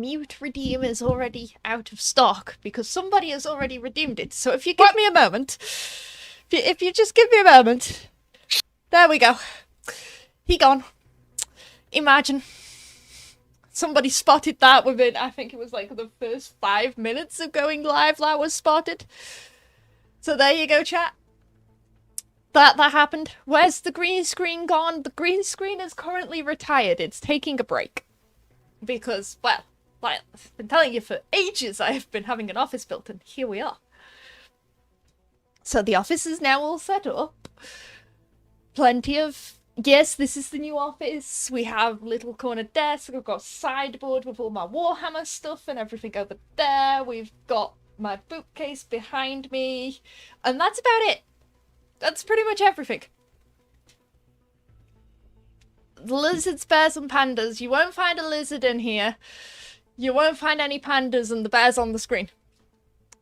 mute redeem is already out of stock because somebody has already redeemed it. So if you give me a moment, if you just give me a moment, there we go. He gone. Imagine. Somebody spotted that within, I think it was like the first 5 minutes of going live, that was spotted. So there you go, chat. That happened. Where's the green screen gone? The green screen is currently retired. It's taking a break. Because, well, like I've been telling you for ages, I have been having an office built, and here we are. So the office is now all set up. Plenty of... Yes, this is the new office. We have little corner desk. We've got sideboard with all my Warhammer stuff and everything over there. We've got my bookcase behind me. And that's about it. That's pretty much everything. The lizards, bears, and pandas. You won't find a lizard in here. You won't find any pandas, and the bear's on the screen.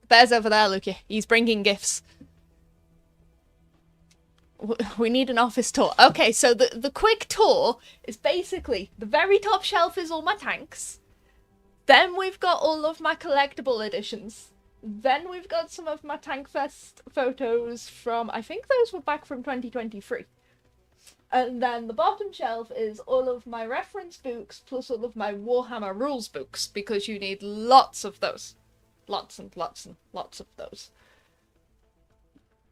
The bear's over there, Lukey. He's bringing gifts. We need an office tour. Okay, so the quick tour is basically the very top shelf is all my tanks. Then we've got all of my collectible editions. Then we've got some of my Tankfest photos from, I think those were back from 2023. And then the bottom shelf is all of my reference books plus all of my Warhammer rules books, because you need lots of those. Lots and lots and lots of those.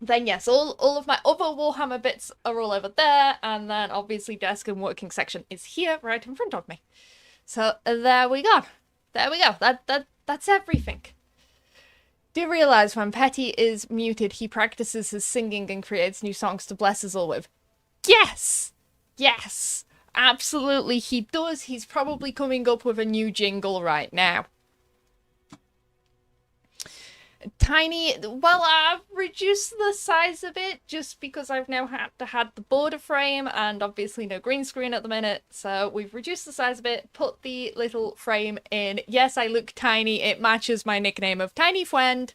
Then yes, all of my other Warhammer bits are all over there, and then obviously desk and working section is here right in front of me. So there we go. There we go. That's everything. Do you realise when Petty is muted, he practices his singing and creates new songs to bless us all with? Yes! Yes! Absolutely, he does. He's probably coming up with a new jingle right now. Tiny, well, I've reduced the size a bit just because I've now had the border frame and obviously no green screen at the minute, so we've reduced the size a bit, put the little frame in. Yes, I look tiny, it matches my nickname of Tiny Friend,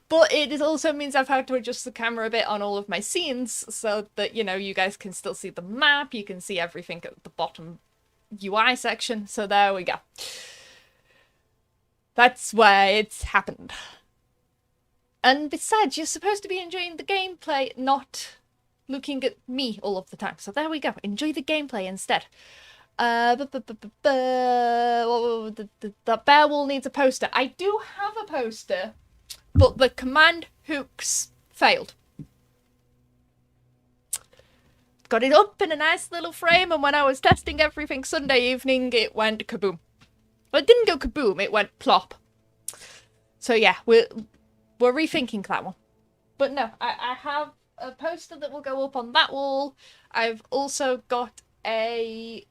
but it also means I've had to adjust the camera a bit on all of my scenes so that, you know, you guys can still see the map, you can see everything at the bottom UI section, so there we go. That's why it's happened. And besides, you're supposed to be enjoying the gameplay, not looking at me all of the time. So there we go. Enjoy the gameplay instead. The bear wall needs a poster. I do have a poster, but the command hooks failed. Got it up in a nice little frame, and when I was testing everything Sunday evening, it went kaboom. Well, it didn't go kaboom, it went plop. So yeah, we're rethinking that one. But no, I have a poster that will go up on that wall. I've also got a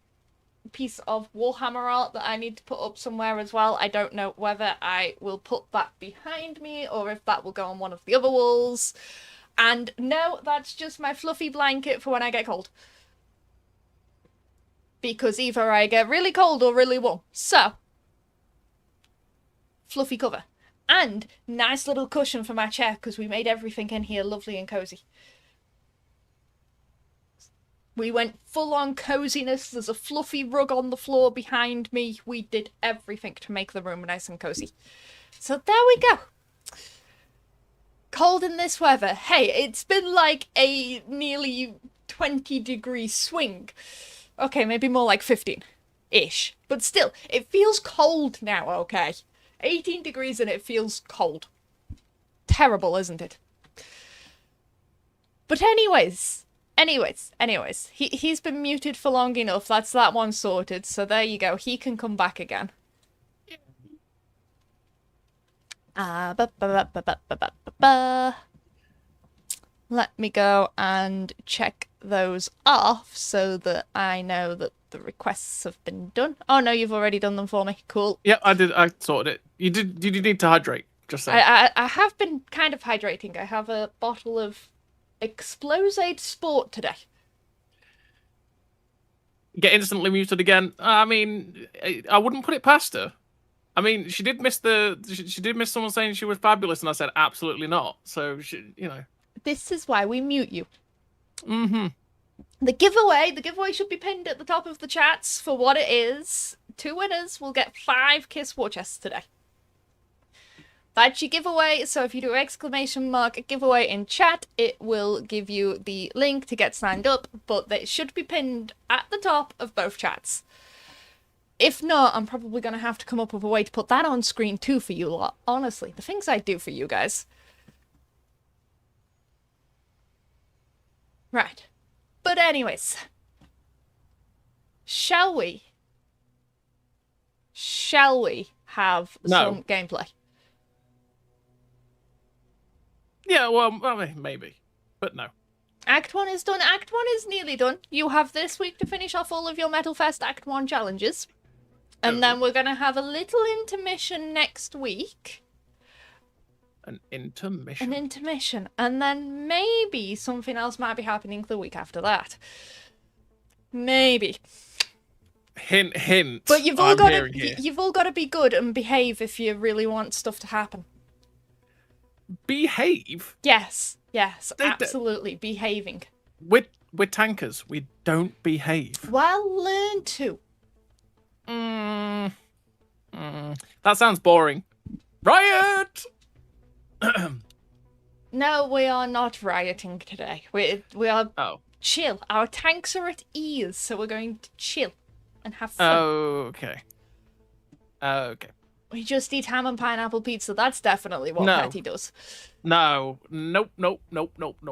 piece of Warhammer art that I need to put up somewhere as well. I don't know whether I will put that behind me or if that will go on one of the other walls. And no, that's just my fluffy blanket for when I get cold. Because either I get really cold or really warm. So, fluffy cover. And nice little cushion for my chair, because we made everything in here lovely and cozy. We went full-on coziness. There's a fluffy rug on the floor behind me. We did everything to make the room nice and cozy. So there we go. Cold in this weather. Hey, it's been like a nearly 20-degree swing. Okay, maybe more like 15-ish. But still, it feels cold now, okay? 18 degrees and it feels cold. Terrible, isn't it? But anyways, he's been muted for long enough. That's that one sorted. So there you go. He can come back again. Let me go and check those off so that I know that the requests have been done. Oh no, you've already done them for me. Cool. Yeah, I did. I sorted it. You did. You need to hydrate. Just saying. I have been kind of hydrating. I have a bottle of Explosade Sport today. Get instantly muted again. I mean, I wouldn't put it past her. I mean, she did miss someone saying she was fabulous, and I said absolutely not. So you know. This is why we mute you. Mm-hmm. The giveaway should be pinned at the top of the chats for what it is. 2 winners will get 5 Kiss War Chests today. That's your giveaway, so if you do !giveaway in chat, it will give you the link to get signed up, but they should be pinned at the top of both chats. If not, I'm probably going to have to come up with a way to put that on screen too for you lot. Honestly, the things I do for you guys. Right. But anyways. Shall we have some gameplay? Yeah, well, maybe. But no. Act 1 is done. Act 1 is nearly done. You have this week to finish off all of your Metal Fest Act 1 challenges. And then we're going to have a little intermission next week. An intermission? An intermission. And then maybe something else might be happening the week after that. Maybe. Hint, hint. But you've all got to be good and behave if you really want stuff to happen. Behave? Yes, absolutely. Behaving. We're tankers. We don't behave. Well, learn to. That sounds boring. Riot! No, we are not rioting today. We are chill. Our tanks are at ease, so we're going to chill and have fun. Okay. We just eat ham and pineapple pizza. That's definitely what Patty does. No. Nope.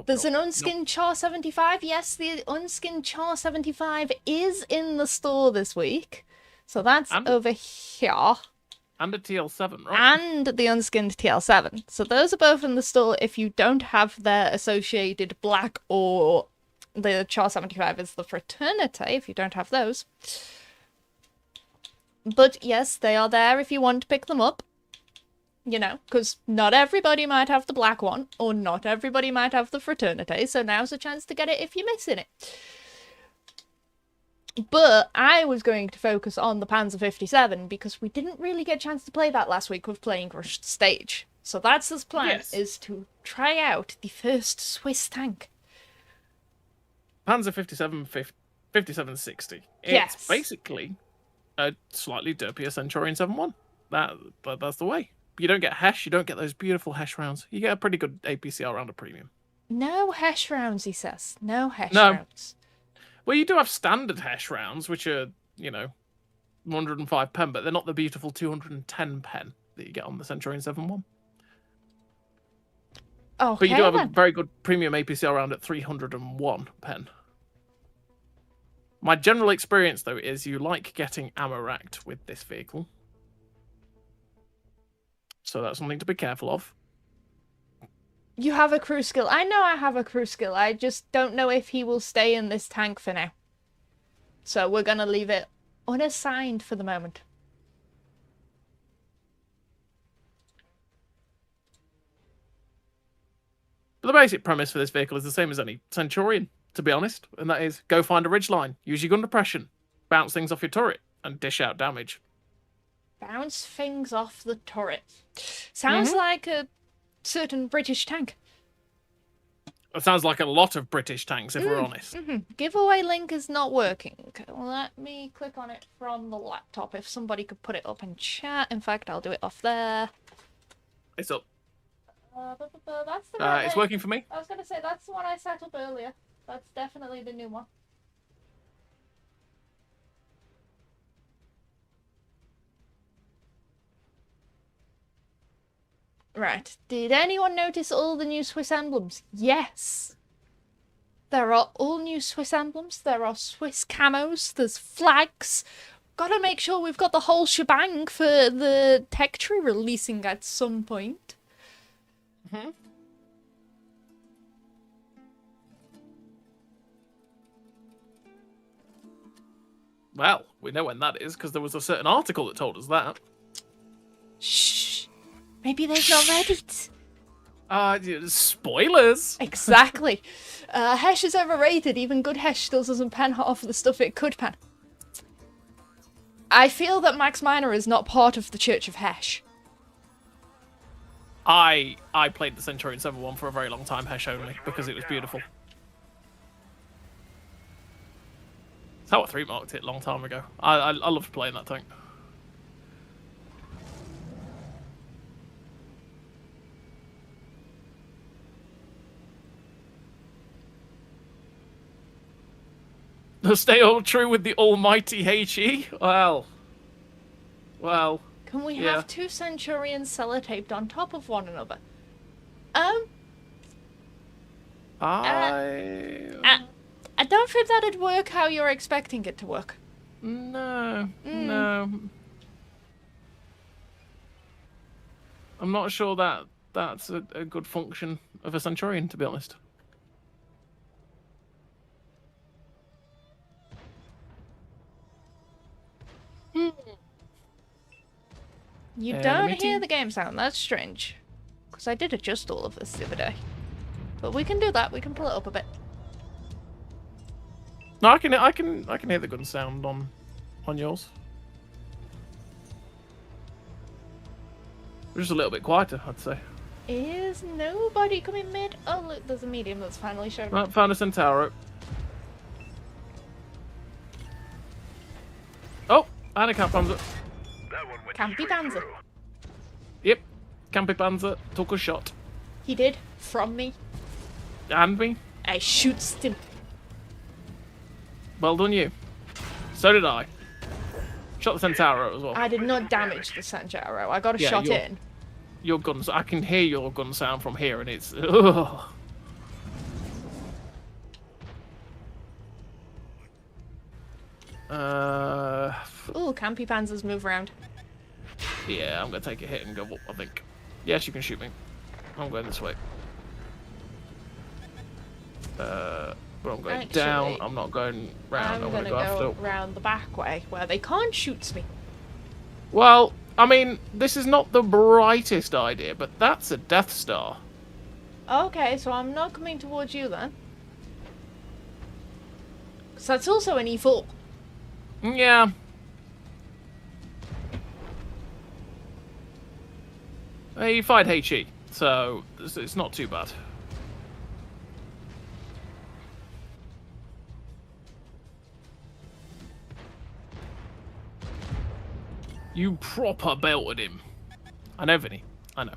There's an unskinned Char 75. Yes, the unskinned Char 75 is in the store this week. So that's over here. And a TL7, right? And the unskinned TL7. So those are both in the store if you don't have their associated black, or the Char 75 is the Fraternity if you don't have those. But yes, they are there if you want to pick them up. You know, because not everybody might have the black one, or not everybody might have the Fraternity, so now's a chance to get it if you're missing it. But I was going to focus on the Panzer 57 because we didn't really get a chance to play that last week with playing Rushed Stage. So that's his plan, is to try out the first Swiss tank. Panzer 5760. It's basically a slightly derpier Centurion 7.1. That's the way. You don't get Hesh, you don't get those beautiful Hesh rounds. You get a pretty good APCR round of premium. No Hesh rounds, he says. No Hesh rounds. Well, you do have standard Hesh rounds, which are, 105 pen, but they're not the beautiful 210 pen that you get on the Centurion 7.1. Okay, but you do have a very good premium APCR round at 301 pen. My general experience, though, is you like getting ammo racked with this vehicle. So that's something to be careful of. You have a crew skill. I know I have a crew skill. I just don't know if he will stay in this tank for now. So we're going to leave it unassigned for the moment. But the basic premise for this vehicle is the same as any Centurion, to be honest. And that is, go find a ridgeline, use your gun depression, bounce things off your turret, and dish out damage. Bounce things off the turret. Sounds like a certain British tank. It sounds like a lot of British tanks, if we're honest. Giveaway link is not working. Let me click on it from the laptop. If somebody could put it up in chat. In fact, I'll do it off there. It's up. That's the it's working for me. I was going to say, that's the one I set up earlier. That's definitely the new one. Right. Did anyone notice all the new Swiss emblems? Yes. There are all new Swiss emblems. There are Swiss camos. There's flags. Gotta make sure we've got the whole shebang for the tech tree releasing at some point. Well, we know when that is, because there was a certain article that told us that. Shh. Maybe they've not read it. Spoilers! Exactly. Hesh is overrated. Even good Hesh still doesn't pan half the stuff it could pan. I feel that Max Minor is not part of the Church of Hesh. I played the Centurion 7.1 for a very long time, Hesh only, because it was beautiful. Tower 3 marked it a long time ago. I loved playing that tank. Stay all true with the almighty HE? Well. Can we Yeah. have 2 Centurions sellotaped on top of one another? I don't think that'd work how you're expecting it to work. No. I'm not sure that's a good function of a Centurion, to be honest. You And don't a hear meeting? the game sound. That's strange. Because I did adjust all of this the other day. But we can do that. We can pull it up a bit. No, I can hear the gun sound on yours. Just a little bit quieter, I'd say. Is nobody coming mid? Oh, look, there's a medium that's finally showed up. Right, found a Centauro. Oh, and a Kamppanzer. Campy Panzer. Yep, Campy Panzer took a shot. He did. From me. And me. I shoots him. Well done, you. So did I. Shot the Centauro as well. I did not damage the Sanjaro. I got a Yeah, shot you're- in. Your guns, I can hear your gun sound from here, and it's. Ugh. Ooh, Campy Panzers move around. Yeah, I'm gonna take a hit and go up, I think. Yes, you can shoot me. I'm going this way. But I'm going Actually, down. I'm not going round. I'm I'm gonna go after. go round the back way where they can't shoot me. Well, I mean, this is not the brightest idea, but that's a Death Star. Okay, so I'm not coming towards you then. Because that's also an E4. Yeah. He fired HE, so it's not too bad. You proper belted him. I know, Vinny. I know.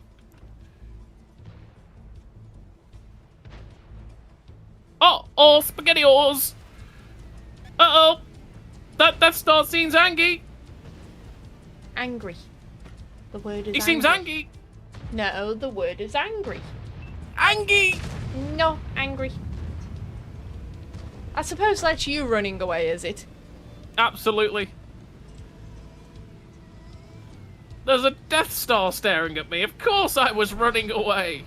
Oh, spaghetti oars! Uh-oh! That Death Star seems angry. Angry. The word is He seems angry. No, the word is angry. Angry! No, angry. I suppose that's you running away, is it? Absolutely. There's a Death Star staring at me. Of course I was running away.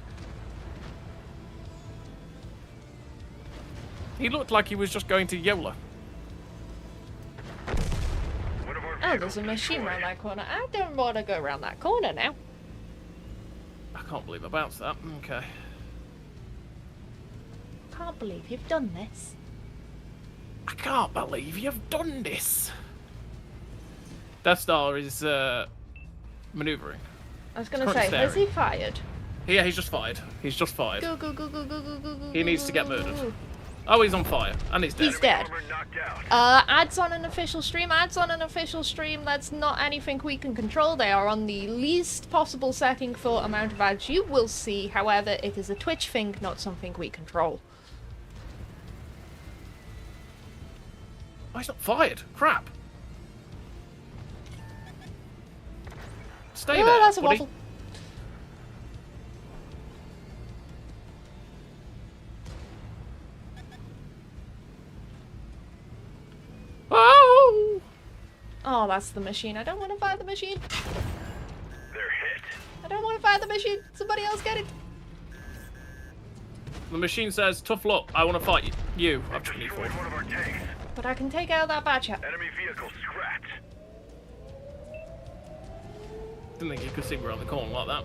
He looked like he was just going to YOLO. Oh, there's a machine around that corner. I don't want to go around that corner now. I can't believe I bounced that. Okay. Can't believe you've done this. I can't believe you've done this. Death Star is maneuvering. I was going to Currently say, has he staring. fired? Yeah, he's just fired. He's just fired. Go, go, go, go, go, go, go, go. He needs to get murdered. Oh, he's on fire. And he's dead. He's dead. Ads on an official stream. Ads on an official stream. That's not anything we can control. They are on the least possible setting for amount of ads you will see. However, it is a Twitch thing, not something we control. Oh, he's not fired. Crap. Stay Oh, there, that's a buddy. waffle. Oh! Oh, that's the machine. I don't want to fire the machine. They're hit. I don't want to fire the machine. Somebody else get it. The machine says, tough luck, I want to fight you. I've just been Destroyed one of our tanks. But I can take out that badger. Enemy vehicle scrapped. Didn't think he could see me around the corner like that.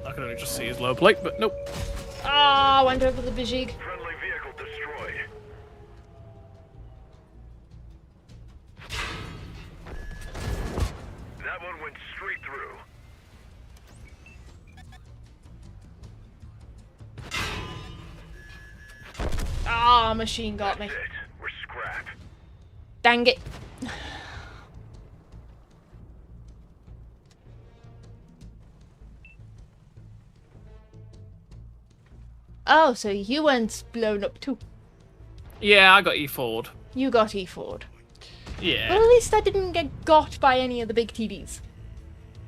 I could only just see his lower plate, but nope. Oh, I went over the Bijig. Friendly vehicle destroyed. That one went straight through. Ah, machine got me. That's it. We're scrap. Dang it. Oh, so you weren't blown up too. Yeah, I got E forward. You got E forward. Yeah. Well, at least I didn't get got by any of the big TDs.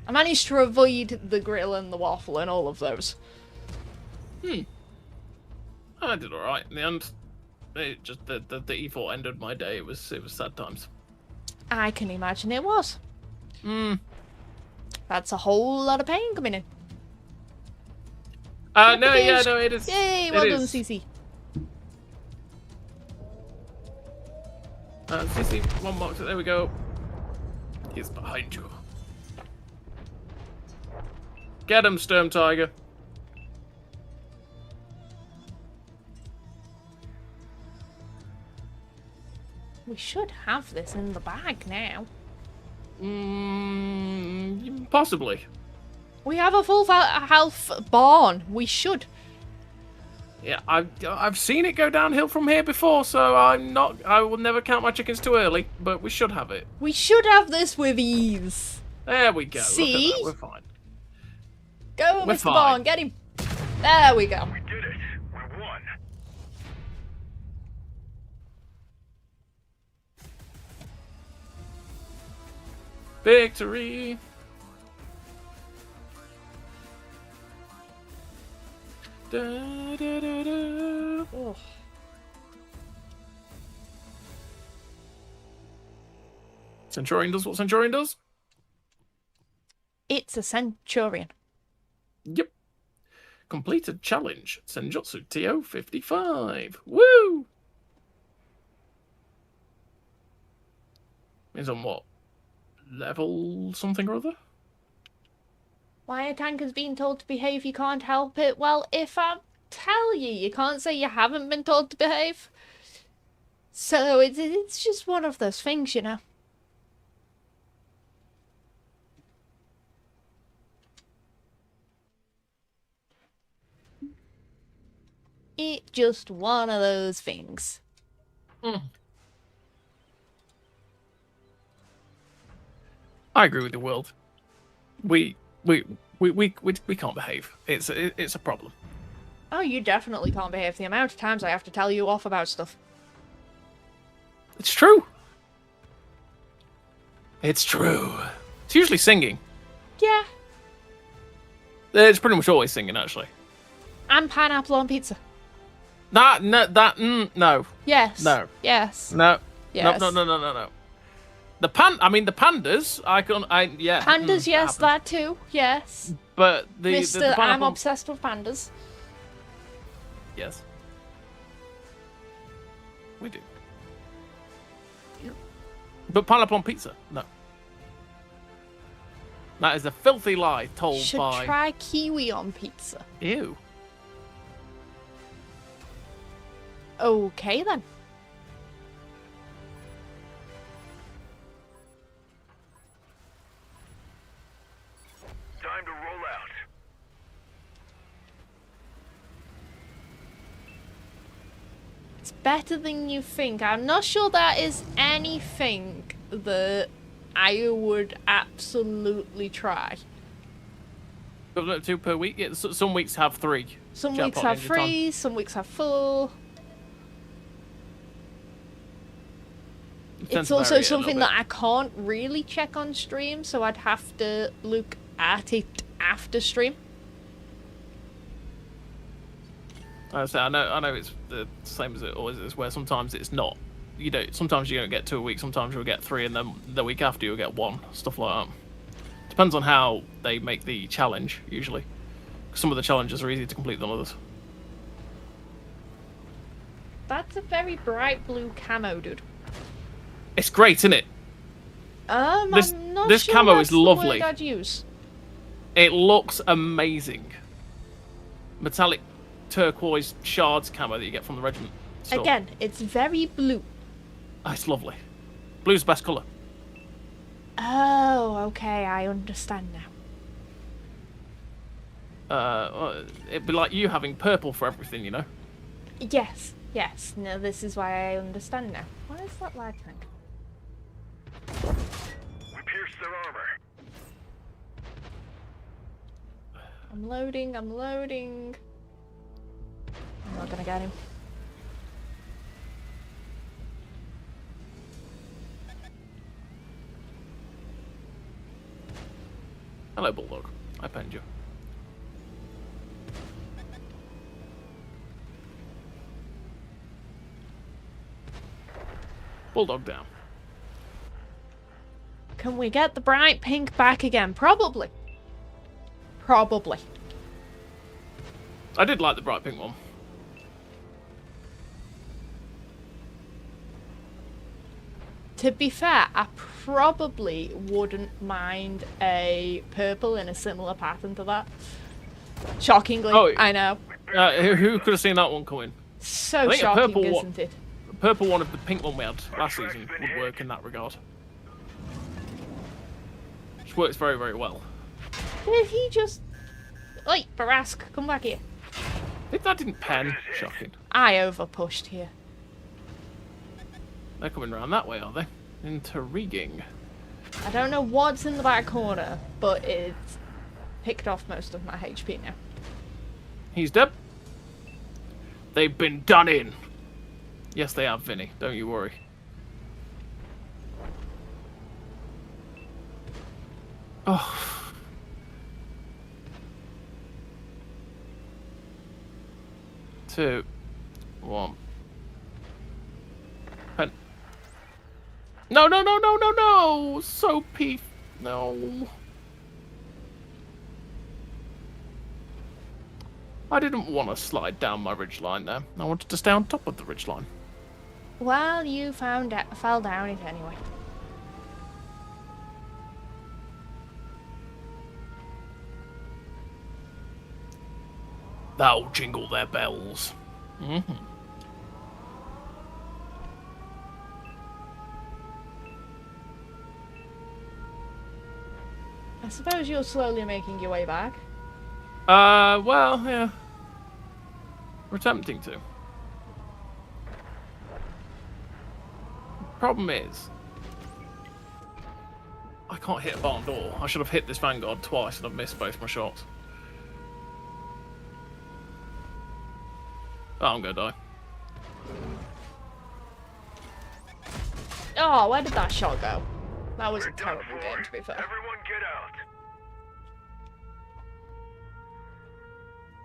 I managed to avoid the grill and the waffle and all of those. I did alright in the end. It just the E4 ended my day. It was sad times. I can imagine it was. Hmm. That's a whole lot of pain coming in. No, yeah, no, it is. Yay, it well done, is. Cece. CC, one mark. There we go. He's behind you. Get him, Sturm Tiger. We should have this in the bag now. Possibly. We have a full health barn. We should. Yeah, I've seen it go downhill from here before, so I will never count my chickens too early, but we should have it. We should have this with ease. There we go. See? Look at that. We're fine. Go, We're Mr. fine. Barn, get him. There we go. We did it. We won. Victory. Da, da, da, da. Ugh. Centurion does what Centurion does. It's a Centurion. Yep. Completed challenge. Senjutsu TO 55. Woo! Is on what? Level something or other? Why a tank is being told to behave, you can't help it. Well, if I tell you, you can't say you haven't been told to behave. So it's just one of those things, you know. It's just one of those things. I agree with the world. We can't behave. It's a problem. Oh, you definitely can't behave. The amount of times I have to tell you off about stuff. It's true. It's true. It's usually singing. Yeah. It's pretty much always singing, actually. And pineapple on pizza. No. Yes. No. Yes. No. Yes. No. The pandas, yeah. Pandas, yes, happen. that too. Yes. But the Mr. I'm pineapple- obsessed with pandas. Yes. We do. But pineapple on pizza, no. That is a filthy lie told Should by. try kiwi on pizza. Ew. Okay then. Time to roll out. It's better than you think. I'm not sure that is anything that I would absolutely try. Equivalent of 2 per week. Yeah, some weeks have 3. Some Jackpot weeks have Ninja Time. 3, some weeks have 4. It tends It's to also vary a little something bit. that I can't really check on stream, so I'd have to look at it after stream. I know it's the same as it always is, where sometimes it's not. You don't. Sometimes you don't get 2 a week. Sometimes you'll get 3, and then the week after you'll get 1. Stuff like that. Depends on how they make the challenge. Usually, some of the challenges are easier to complete than others. That's a very bright blue camo, dude. It's great, isn't it? I'm not this sure camo that's is the lovely. word I'd use. It looks amazing. Metallic turquoise shards camo that you get from the regiment. store. Again, it's very blue. Oh, it's lovely. Blue's the best colour. Oh, okay, I understand now. It'd be like you having purple for everything, you know? Yes, yes. No, this is why I understand now. Why is that lag tank? their armor. I'm loading, I'm loading. I'm not gonna get him. Hello, Bulldog. I penned you. Bulldog down. Can we get the bright pink back again? Probably. Probably. I did like the bright pink one. To be fair, I probably wouldn't mind a purple in a similar pattern to that. Shockingly, Oh, I know. Who could have seen that one coming? So I think a shocking, purple one- isn't it? The purple one of the pink one we had last season would work in that regard. Which works very, very well. Did he just... Oi, Barask, come back here. I think that didn't pen. Shocking. I overpushed here. They're coming around that way, are they? Intriguing. I don't know what's in the back corner, but it's picked off most of my HP now. He's dead. They've been done in. Yes, they have, Vinny. Don't you worry. Oh. 2, 1. Pen. No, no, no, no, no, no! So no. I didn't want to slide down my ridgeline there. I wanted to stay on top of the ridgeline. Well, you fell down it anyway. They'll jingle their bells. Mm-hmm. I suppose you're slowly making your way back. Well, yeah. We're attempting to. Problem is, I can't hit a barn door. I should have hit this Vanguard twice and I've missed both my shots. Oh, I'm gonna die. Oh, where did that shot go? That was a terrible game, to be fair. Everyone get out.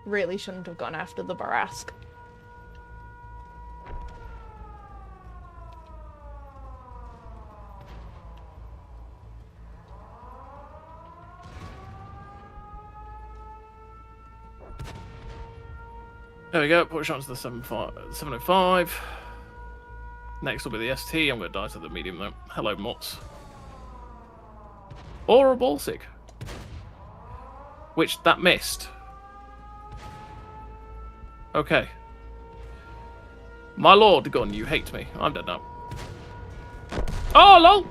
Really shouldn't have gone after the Barask. There we go, push on to the 705. Next will be the ST. I'm going to die to the medium though. Hello, Mutts. Or a Balsig. Which, that missed. Okay. My lord, gun, you hate me. I'm dead now. Oh, lol!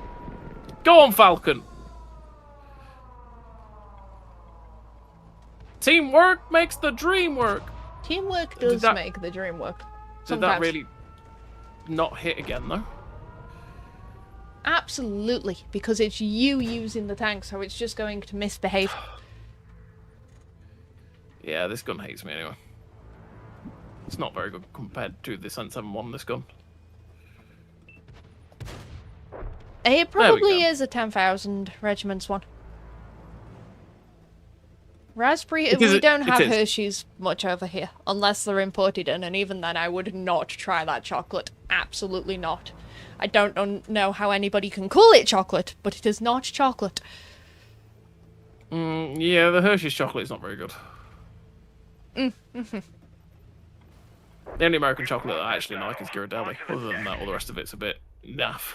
Go on, Falcon! Teamwork makes the dream work! Teamwork does make the dream work. Did that really not hit again, though? Absolutely, because it's you using the tank, so it's just going to misbehave. Yeah, this gun hates me anyway. It's not very good compared to the Sen 7-1, this gun. It probably is a 10,000 regiments one. Raspberry, we don't have Hershey's much over here, unless they're imported in, and even then I would not try that chocolate. Absolutely not. I don't know how anybody can call it chocolate, but it is not chocolate. Yeah, the Hershey's chocolate is not very good. Mm-hmm. The only American chocolate that I actually like is Ghirardelli. Other than that, all the rest of it's a bit naff.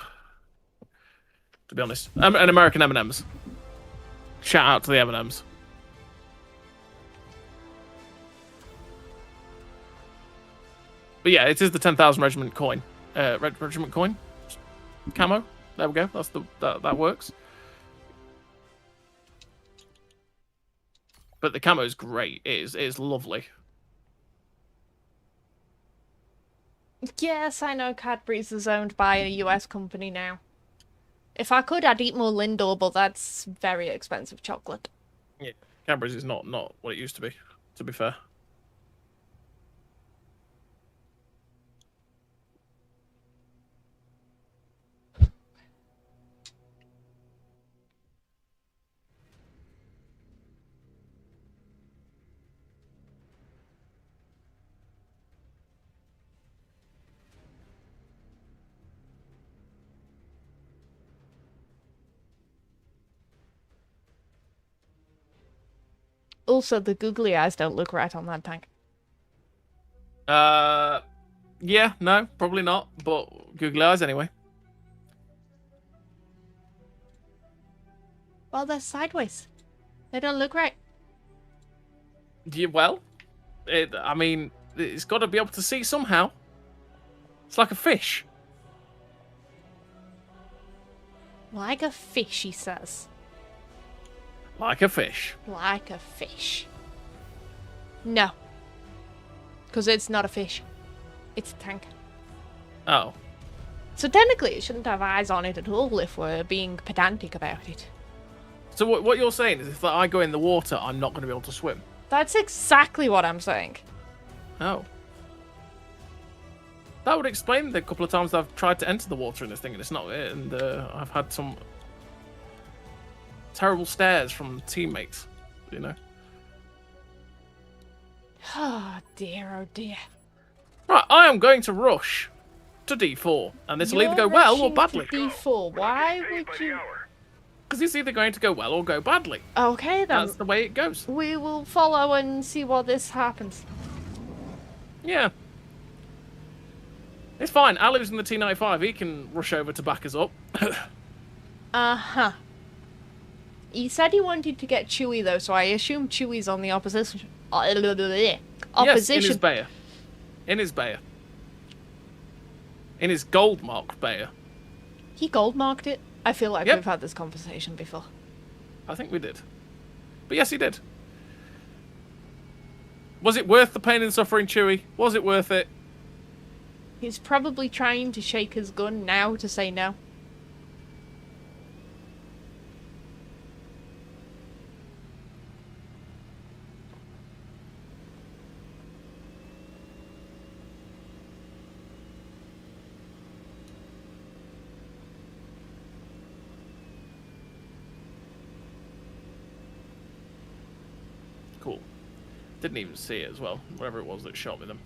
To be honest. And American M&M's. Shout out to the M&M's. But yeah, it is the 10,000 regiment coin. Regiment coin? Camo? There we go. That's that works. But the camo is great. It is lovely. Yes, I know Cadbury's is owned by a US company now. If I could, I'd eat more Lindor, but that's very expensive chocolate. Yeah, Cadbury's is not what it used to be. To be fair. Also, the googly eyes don't look right on that tank. Yeah, no, probably not. But googly eyes anyway. Well, they're sideways. They don't look right. Well, I mean, it's got to be able to see somehow. It's like a fish. Like a fish, he says. Like a fish. Like a fish. No. Because it's not a fish. It's a tank. Oh. So technically it shouldn't have eyes on it at all if we're being pedantic about it. So what you're saying is if I go in the water, I'm not going to be able to swim? That's exactly what I'm saying. Oh. That would explain the couple of times I've tried to enter the water in this thing and it's not it, and I've had some terrible stares from teammates, you know. Oh dear, oh dear. Right, I am going to rush to D4, and this will either go well or badly. D4. Why Paid would by the you? hour. Because it's either going to go well or go badly. Okay then. That's the way it goes. We will follow and see what this happens. Yeah. It's fine. Alu's in the T95. He can rush over to back us up. Uh-huh. He said he wanted to get Chewie though, so I assume Chewie's on the opposition. Yes, in his Bayer. In his Bayer. In his gold mark Bayer. He gold marked it. I feel like Yep. we've had this conversation before. I think we did. But yes, he did. Was it worth the pain and suffering, Chewie? Was it worth it? He's probably trying to shake his gun now to say no. Cool. Didn't even see it as well. Whatever it was that shot me them.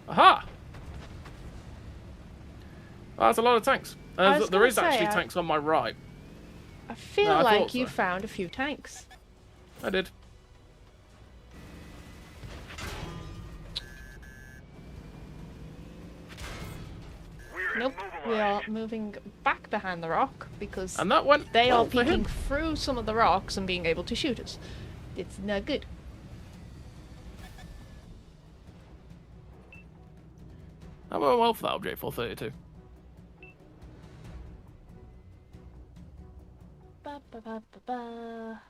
Aha! Oh, that's a lot of tanks. I was There gonna is actually say, tanks on my right. I feel No, I like thought you so. found a few tanks. I did. We're Nope, we are moving back behind the rock because And that went they well are for him. peeking through some of the rocks and being able to shoot us. It's not good. That went well for that object 432. Ba, ba, ba, ba, ba.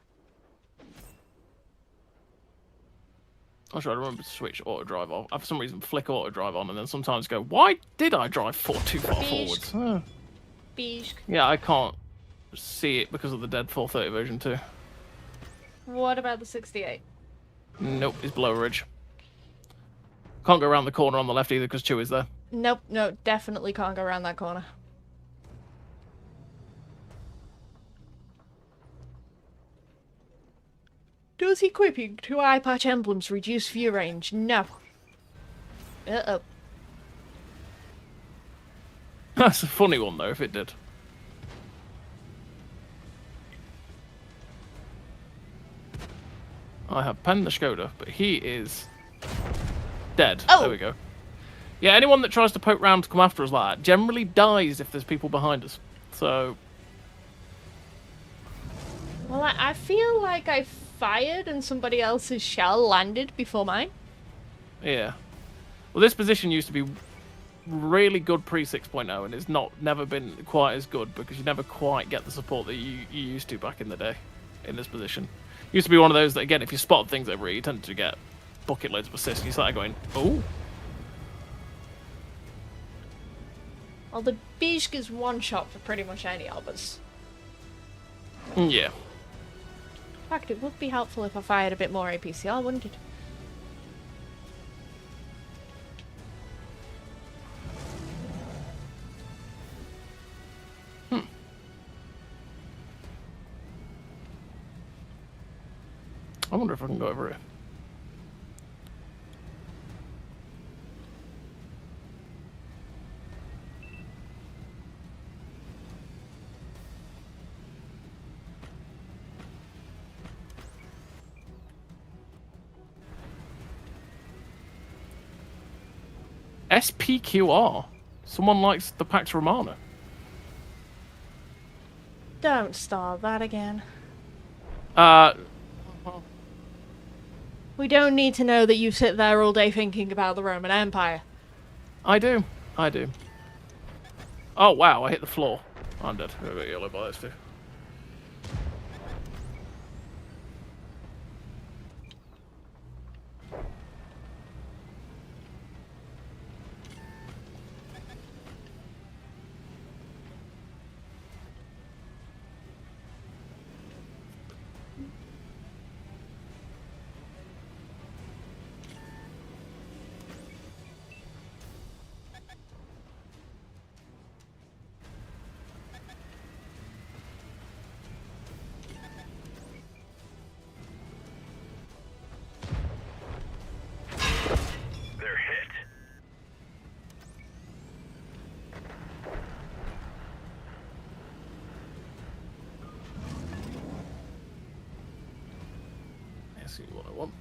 I'm sure I remember to switch auto drive off. I for some reason flick auto drive on and then sometimes go, why did I drive too far Beige. forwards? Beige. Yeah, I can't see it because of the dead 430 version too. What about the 68? Nope, it's below a ridge. Can't go around the corner on the left either because Chewie's there. Nope, no, definitely can't go around that corner. Does equipping 2 eye patch emblems reduce view range? No. Uh-oh. That's a funny one though, if it did. I have penned the Skoda, but he is dead. Oh. There we go. Yeah, anyone that tries to poke round to come after us like that generally dies if there's people behind us. So, Well, I feel like I fired and somebody else's shell landed before mine. yeah. Well, this position used to be really good pre 6.0, and it's never been quite as good because you never quite get the support that you used to back in the day in this position. Used to be one of those that, again, if you spot things over here, you tend to get bucket loads of assists. You start going, oh. Well, the Bijk is one shot for pretty much any of us. Yeah. In fact, it would be helpful if I fired a bit more APCR, wouldn't it? I wonder if I can go over here. SPQR. Someone likes the Pax Romana. Don't start that again. We don't need to know that you sit there all day thinking about the Roman Empire. I do. Oh wow, I hit the floor. I'm dead. I got yellow by this too. They're hit. I see what I want.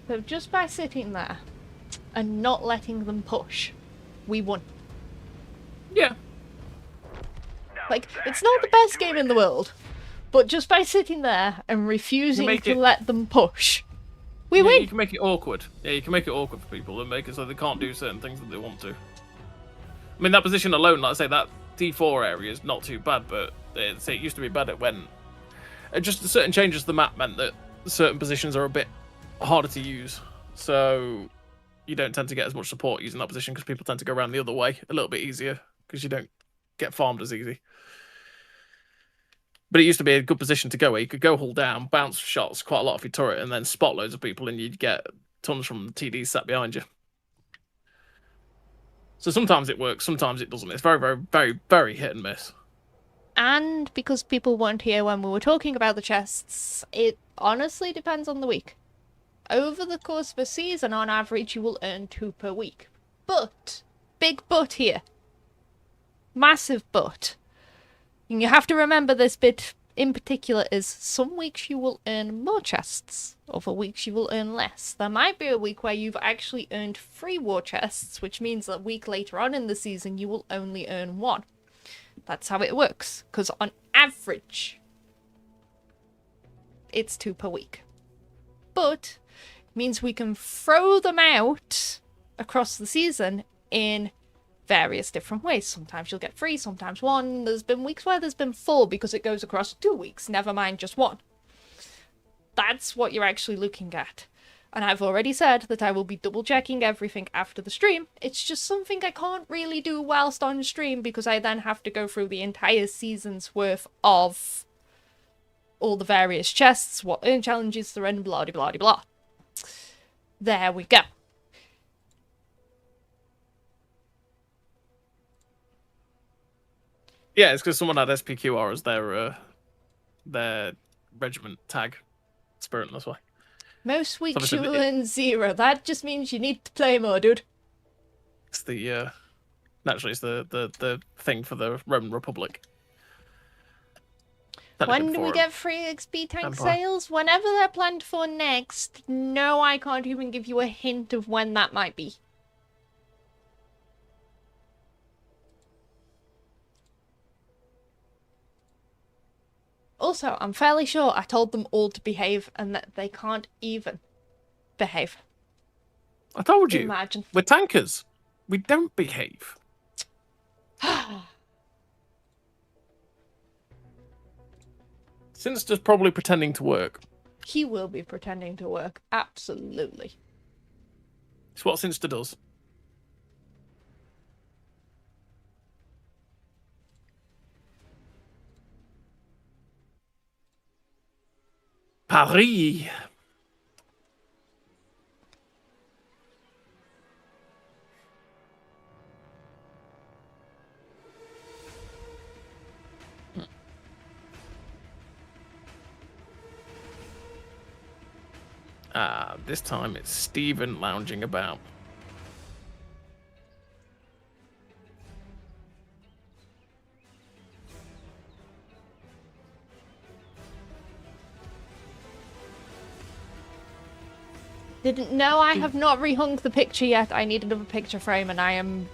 So just by sitting there and not letting them push, we won. Yeah. Like, it's not the best game in the world, but just by sitting there and refusing make to it- let them push, we Yeah, win. you can make it awkward. Yeah, you can make it awkward for people and make it so they can't do certain things that they want to. I mean, that position alone, like I say, that D4 area is not too bad, but it used to be bad when just certain changes to the map meant that certain positions are a bit harder to use. So you don't tend to get as much support using that position because people tend to go around the other way a little bit easier because you don't get farmed as easy. But it used to be a good position to go where you could go hull down, bounce shots quite a lot off your turret, and then spot loads of people, and you'd get tons from TDs sat behind you. So sometimes it works, sometimes it doesn't. It's very, very, very, very hit and miss. And because people weren't here when we were talking about the chests, it honestly depends on the week. Over the course of a season, on average, you will earn 2 per week. But, big but here. Massive but. And you have to remember this bit in particular is some weeks you will earn more chests, other weeks you will earn less. There might be a week where you've actually earned 3 war chests, which means that a week later on in the season you will only earn 1. That's how it works, because on average, it's 2 per week. But it means we can throw them out across the season in various different ways. Sometimes you'll get 3, sometimes 1. There's been weeks where there's been 4 because it goes across 2 weeks, never mind just 1. That's what you're actually looking at. And I've already said that I will be double checking everything after the stream. It's just something I can't really do whilst on stream because I then have to go through the entire season's worth of all the various chests, what earn challenges they're in, blah blah blah blah. There we go. Yeah, it's because someone had SPQR as their regiment tag. Spirit, that's why. Most weeks So you earn 0. That just means you need to play more, dude. It's the naturally it's the thing for the Roman Republic. When do we get free XP tank Empire. sales? Whenever they're planned for next. No, I can't even give you a hint of when that might be. Also, I'm fairly sure I told them all to behave and that they can't even behave. I told you. Imagine. We're tankers. We don't behave. Sinister's probably pretending to work. He will be pretending to work. Absolutely. It's what Sinister does. Paris. This time it's Stephen lounging about. Didn't know I have not rehung the picture yet. I need another picture frame and I am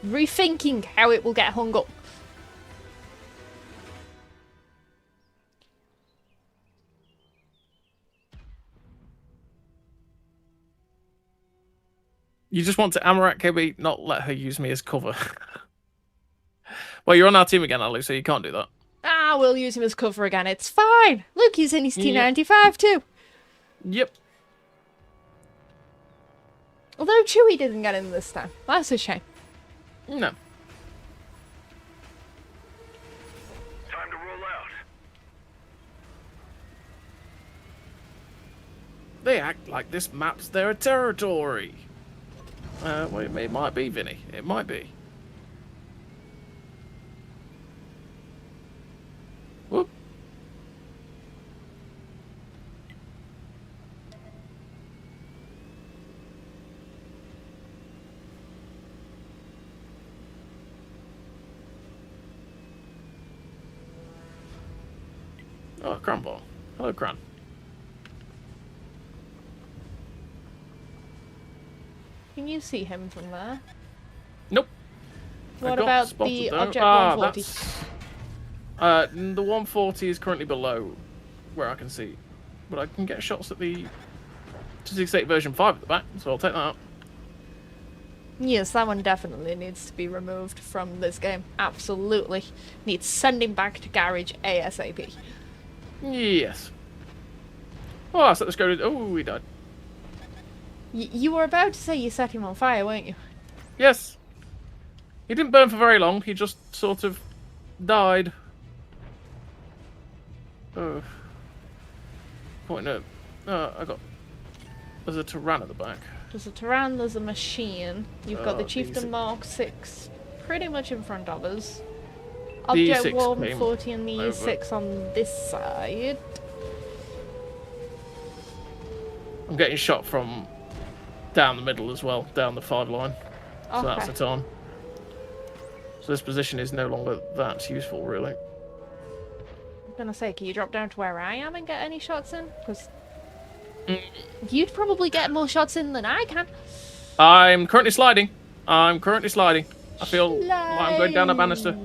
rethinking how it will get hung up. You just want to Amarat KB not let her use me as cover. Well, you're on our team again, Ali, so you can't do that. Ah, we'll use him as cover again. It's fine. Look, he's in his T95 too. Yep. Although Chewie didn't get in this time. That's a shame. No. Time to roll out. They act like this map's their territory. Well, it might be, Vinny. It might be. Whoop. Oh, Cranball. Hello, Cran. Can you see him from there? Nope. What I got about spotted, the though. Object 140? That's, the 140 is currently below where I can see. But I can get shots at the 268 version 5 at the back, so I'll take that out. Yes, that one definitely needs to be removed from this game. Absolutely. Needs sending back to garage ASAP. Yes. Oh, I set the screen. Oh, he died. You were about to say you set him on fire, weren't you? Yes. He didn't burn for very long. He just sort of died. Oh. Pointing at... I got... There's a Tyrann at the back. There's a Tyrann, there's a machine. You've got the Oh, Chieftain D6. Mark 6 pretty much in front of us. Object D6 140 and the over. E6 on this side. I'm getting shot from down the middle as well, down the 5 line. So that's the Okay. time. So this position is no longer that useful, really. I'm gonna say, can you drop down to where I am and get any shots in? Because you'd probably get more shots in than I can. I'm currently sliding. I feel like I'm going down a banister.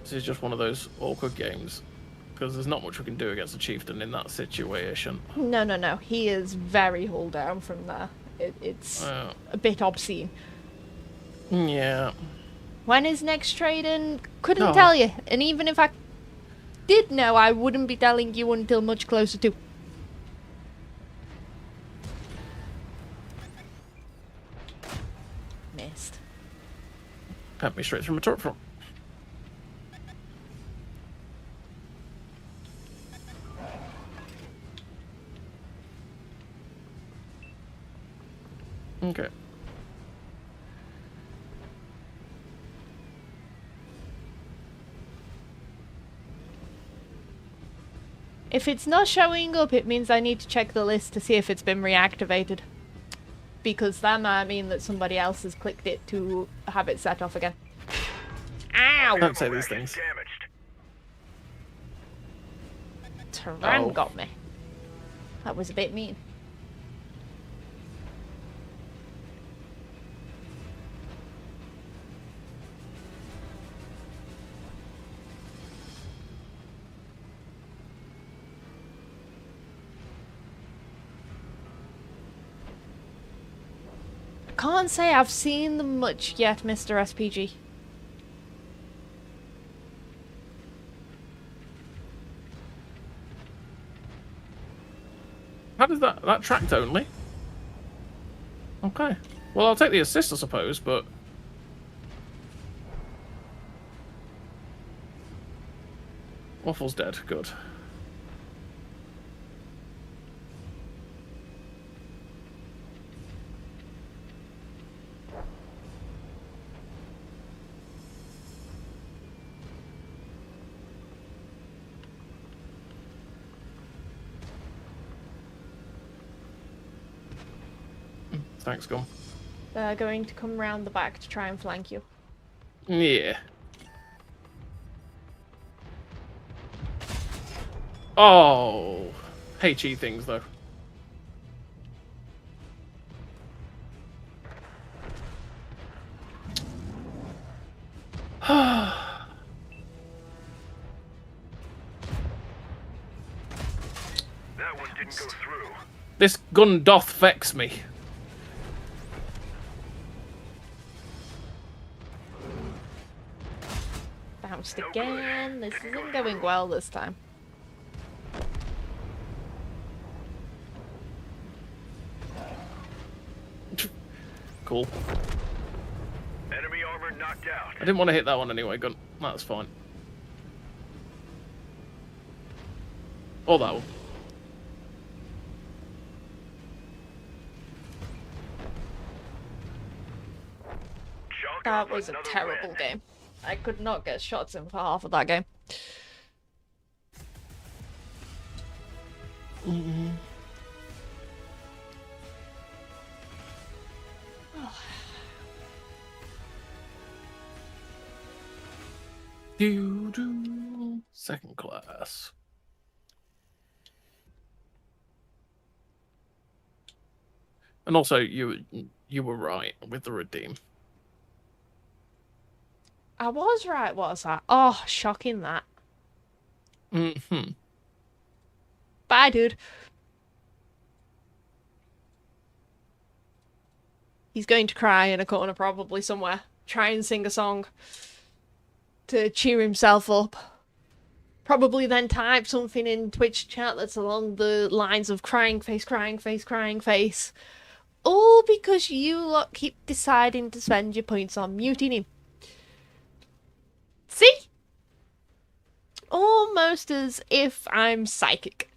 This is just one of those awkward games. Because there's not much we can do against a chieftain in that situation. No, no, no. He is very hull down from there. It's Uh, a bit obscene. yeah. When is next trading? Couldn't No. tell you. And even if I did know, I wouldn't be telling you until much closer to. Missed. Pep me straight through my turret front. Okay. If it's not showing up, it means I need to check the list to see if it's been reactivated. Because that might mean that somebody else has clicked it to have it set off again. Ow! Don't say these things. Damaged. Taran Oh. got me. That was a bit mean. Can't say I've seen them much yet, Mr. SPG. How does that tracked only? Okay. Well, I'll take the assist, I suppose, but Waffle's dead. Good. Thanks, Gum. They're going to come round the back to try and flank you. Yeah. Oh. HE things, though. That one didn't go through. This gun doth vex me. Bounced again. This isn't going well this time. Cool. Enemy armor knocked out. I didn't want to hit that one anyway, gun. That's fine. Or that one. Chalk That up was a another terrible win. game. I could not get shots in for half of that game. Second class. And also, you were right with the redeem. I was right, was I? Oh, shocking that. Mm-hmm. Bye, dude. He's going to cry in a corner probably somewhere. Try and sing a song to cheer himself up. Probably then type something in Twitch chat that's along the lines of crying face, crying face, crying face. All because you lot keep deciding to spend your points on muting him. See? Almost as if I'm psychic.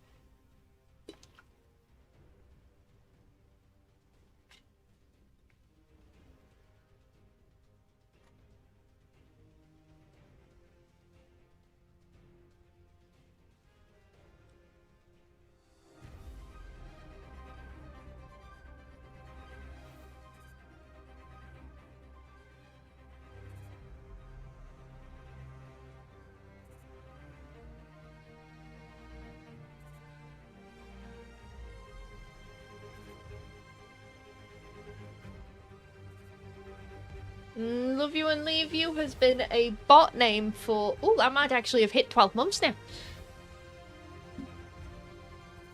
Love You and Leave You has been a bot name for... Oh, that might actually have hit 12 months now.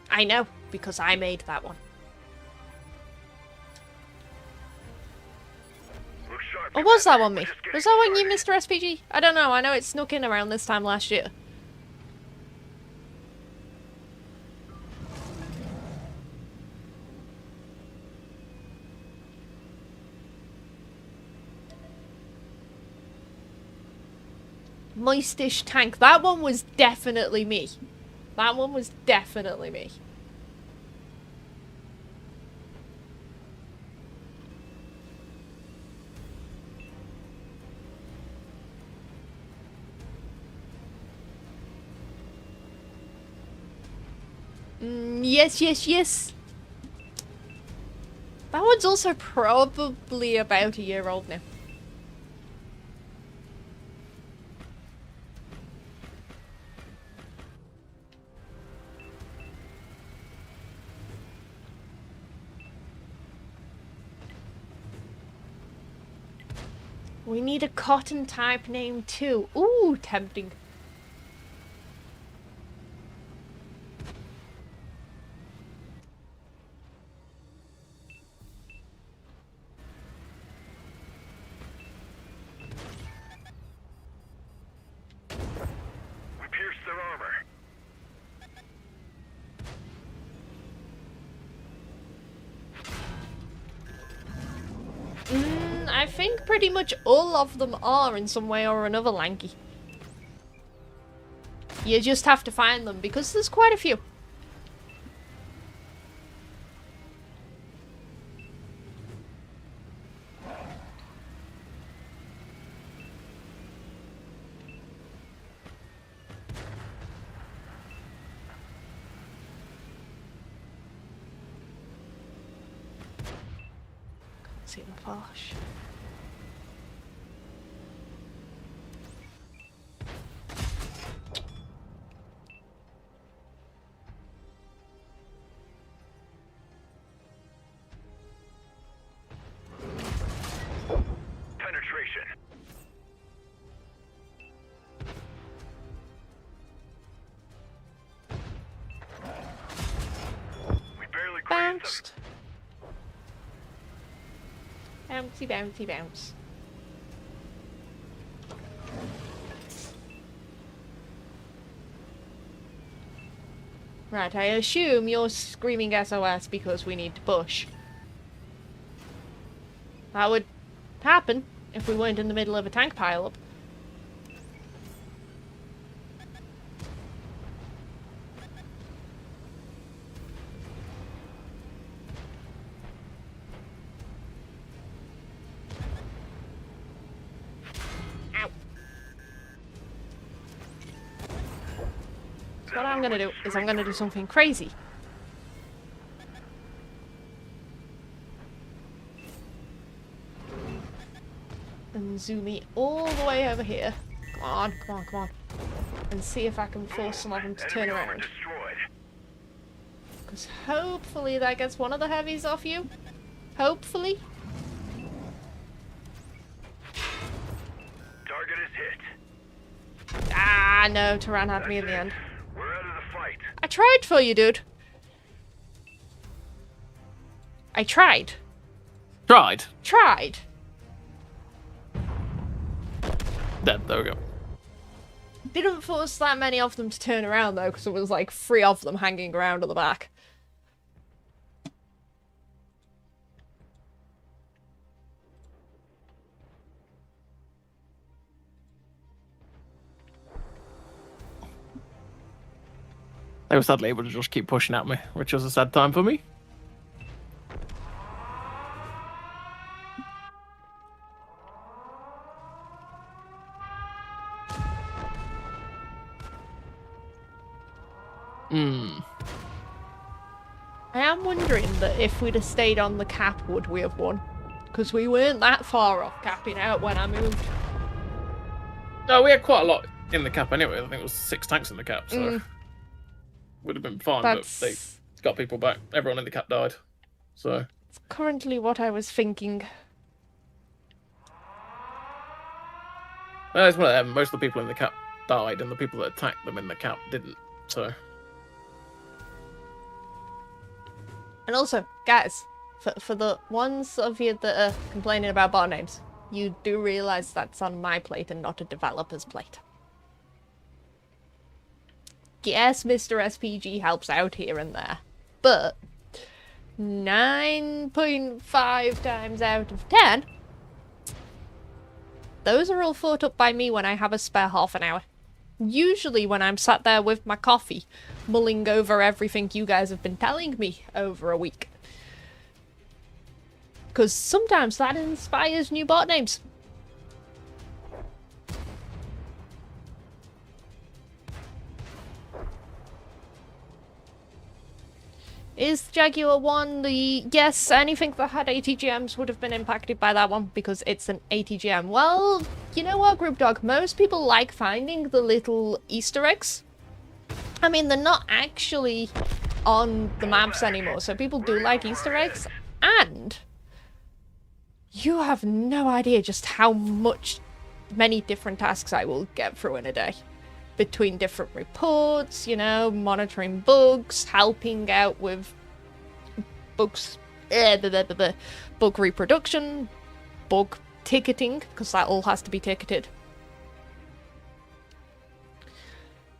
I know, because I made that one. Look sharp Or was that one me? Was that one you, Mr. SPG? I don't know. I know it snuck in around this time last year. Moistish tank. That one was definitely me. That one was definitely me. Yes, yes, yes. That one's also probably about a year old now. We need a cotton type name too. Ooh, tempting. We pierced their armor. I think pretty much all of them are in some way or another lanky. You just have to find them because there's quite a few. Can't see them flash. Penetration. We barely grazed them. Bounced. Bouncy, bouncy, bounce. Right, I assume you're screaming SOS because we need to push. That would happen if we weren't in the middle of a tank pileup. Ow. So what I'm gonna do is I'm gonna do something crazy. And zoom me all the way over here. Come on, come on, come on. And see if I can force some of them to turn Enemy armor around. destroyed. Because hopefully that gets one of the heavies off you. Hopefully. Target is hit. Ah, no, Turan had me in the end. We're out of the fight. I tried for you, dude. I tried. Tried. Tried. Dead. There we go. Didn't force that many of them to turn around, though, because there was like 3 of them hanging around at the back. They were sadly able to just keep pushing at me, which was a sad time for me. I am wondering that if we'd have stayed on the cap, would we have won? Because we weren't that far off capping out when I moved. No, we had quite a lot in the cap anyway. I think it was 6 tanks in the cap, so would have been fine. That's But they got people back. Everyone in the cap died, so currently what I was thinking. well, it's one of them. Most of the people in the cap died, and the people that attacked them in the cap didn't. So And also, guys, for the ones of you that are complaining about bar names, you do realize that's on my plate and not a developer's plate. Yes, Mr. SPG helps out here and there, but 9.5 times out of 10, those are all thought up by me when I have a spare half an hour. Usually when I'm sat there with my coffee, mulling over everything you guys have been telling me over a week. Because sometimes that inspires new bot names. Is Jaguar 1 the... Yes, anything that had ATGMs would have been impacted by that one because it's an ATGM. Well, you know what, Group Dog? Most people like finding the little Easter eggs. I mean, they're not actually on the maps anymore, so people do like Easter eggs. And you have no idea just how many different tasks I will get through in a day. Between different reports, you know, monitoring bugs, helping out with bugs, bug reproduction, bug ticketing, because that all has to be ticketed.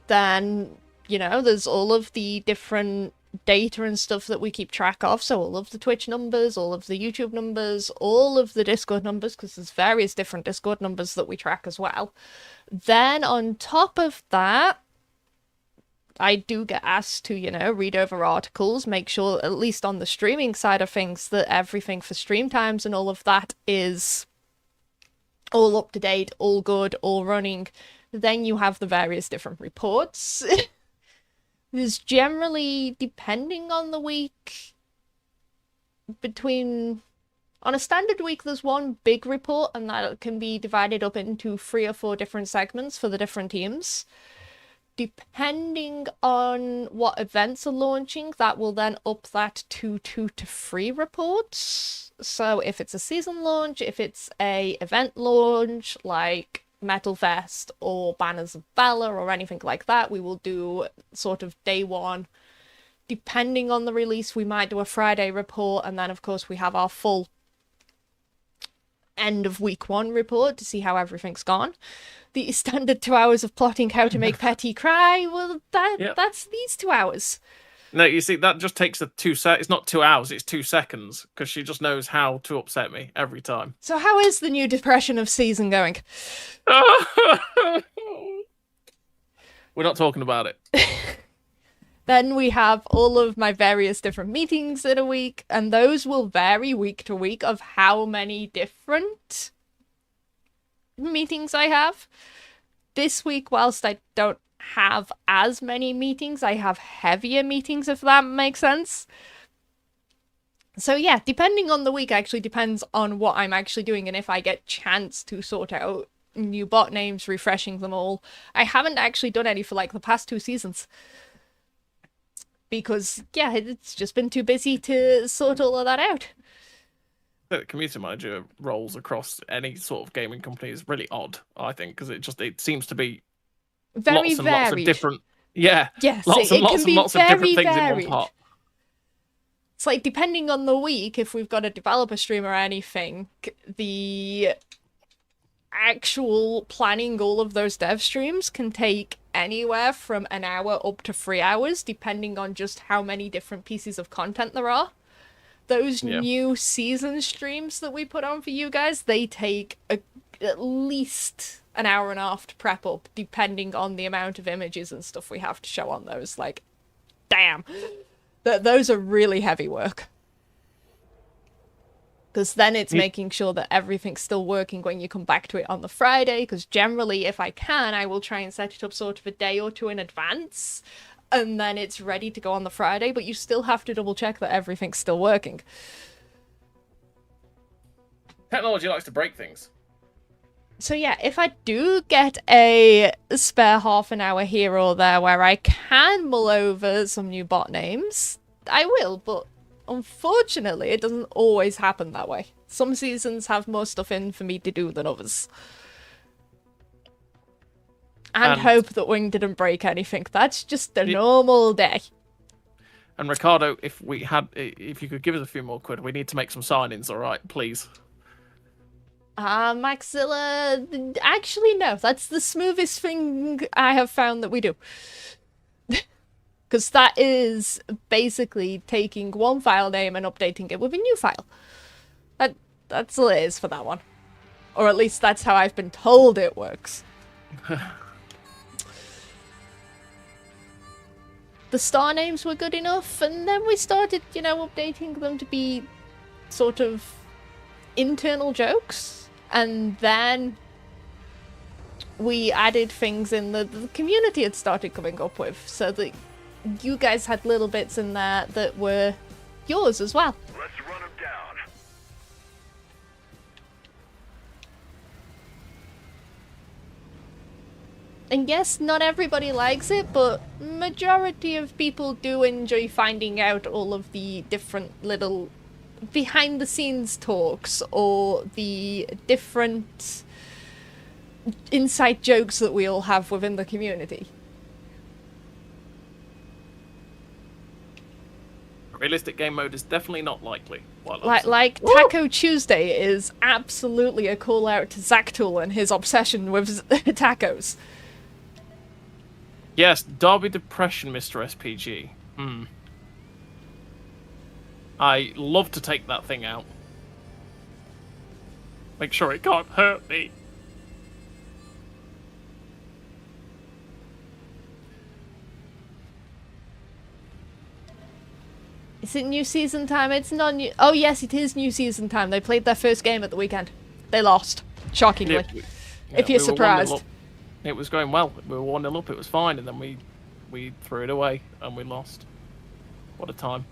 Then, you know, there's all of the different data and stuff that we keep track of, so all of the Twitch numbers, all of the YouTube numbers, all of the Discord numbers, because there's various different Discord numbers that we track as well. Then on top of that, I do get asked to, you know, read over articles, make sure, at least on the streaming side of things, that everything for stream times and all of that is all up to date, all good, all running. Then you have the various different reports. There's generally, depending on the week, on a standard week, there's one big report, and that can be divided up into 3 or 4 different segments for the different teams. Depending on what events are launching, that will then up that to 2 to 3 reports. So if it's a season launch, if it's a event launch, like Metal Fest or Banners of Valor or anything like that, we will do sort of day 1. Depending on the release, we might do a Friday report, and then of course we have our full end of week 1 report to see how everything's gone. The standard 2 hours of plotting how to make Petty cry, well, that's these 2 hours. No, you see, that just takes it's not 2 hours, it's 2 seconds, because she just knows how to upset me every time. So how is the new depression of season going? We're not talking about it. Then we have all of my various different meetings in a week, and those will vary week to week of how many different meetings I have. This week, whilst I don't have as many meetings, I have heavier meetings, if that makes sense. So yeah, depending on the week actually depends on what I'm actually doing and if I get chance to sort out new bot names, refreshing them all. I haven't actually done any for like the past 2 seasons. Because, yeah, it's just been too busy to sort all of that out. The community manager roles across any sort of gaming company is really odd, I think, because it seems to be very lots and varied. lots of different, yes, lots and lots of different things varied. in one pot. It's like, depending on the week, if we've got a developer stream or anything, the actual planning all of those dev streams can take anywhere from an hour up to 3 hours, depending on just how many different pieces of content there are. Those new season streams that we put on for you guys, they take at least an hour and a half to prep up, depending on the amount of images and stuff we have to show on those. Like, damn. Those are really heavy work. Because then it's making sure that everything's still working when you come back to it on the Friday, because generally, if I can, I will try and set it up sort of a day or 2 in advance, and then it's ready to go on the Friday, but you still have to double check that everything's still working. Technology likes to break things. So yeah, if I do get a spare half an hour here or there where I can mull over some new bot names, I will, but unfortunately, it doesn't always happen that way. Some seasons have more stuff in for me to do than others. And hope that Wing didn't break anything. That's just a normal day. And Ricardo, if you could give us a few more quid, we need to make some signings, all right, please. Maxilla, actually no, that's the smoothest thing I have found that we do. Because that is basically taking one file name and updating it with a new file. That's all it is for that one. Or at least that's how I've been told it works. The star names were good enough, and then we started, updating them to be sort of internal jokes. And then we added things in the community had started coming up with, so that you guys had little bits in there that were yours as well. Let's run him down. And yes, not everybody likes it, but majority of people do enjoy finding out all of the different little behind the scenes talks or the different inside jokes that we all have within the community. Realistic game mode is definitely not likely. Like Taco Tuesday is absolutely a call out to Zactool and his obsession with tacos. Yes, Derby Depression, Mr. SPG. I love to take that thing out. Make sure it can't hurt me. Is it new season time? It's not new. Oh yes, it is new season time. They played their first game at the weekend. They lost, shockingly. If you're surprised. It was going well. We were 1-0 up. It was fine, and then we threw it away and we lost. What a time!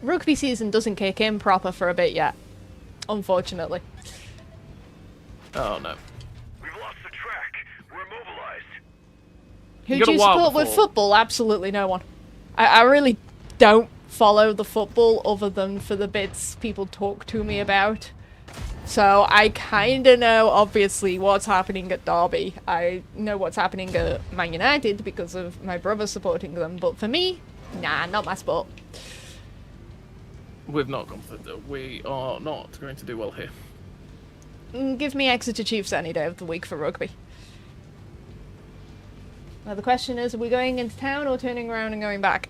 Rugby season doesn't kick in proper for a bit yet, unfortunately. Oh no! We've lost the track. We're mobilized. Who do you support with football? Absolutely no one. I really don't follow the football other than for the bits people talk to me about. So I kind of know, obviously, what's happening at Derby. I know what's happening at Man United because of my brother supporting them. But for me, nah, not my sport. We've not gone for the. We are not going to do well here. Give me Exeter Chiefs any day of the week for rugby. Now the question is, are we going into town or turning around and going back?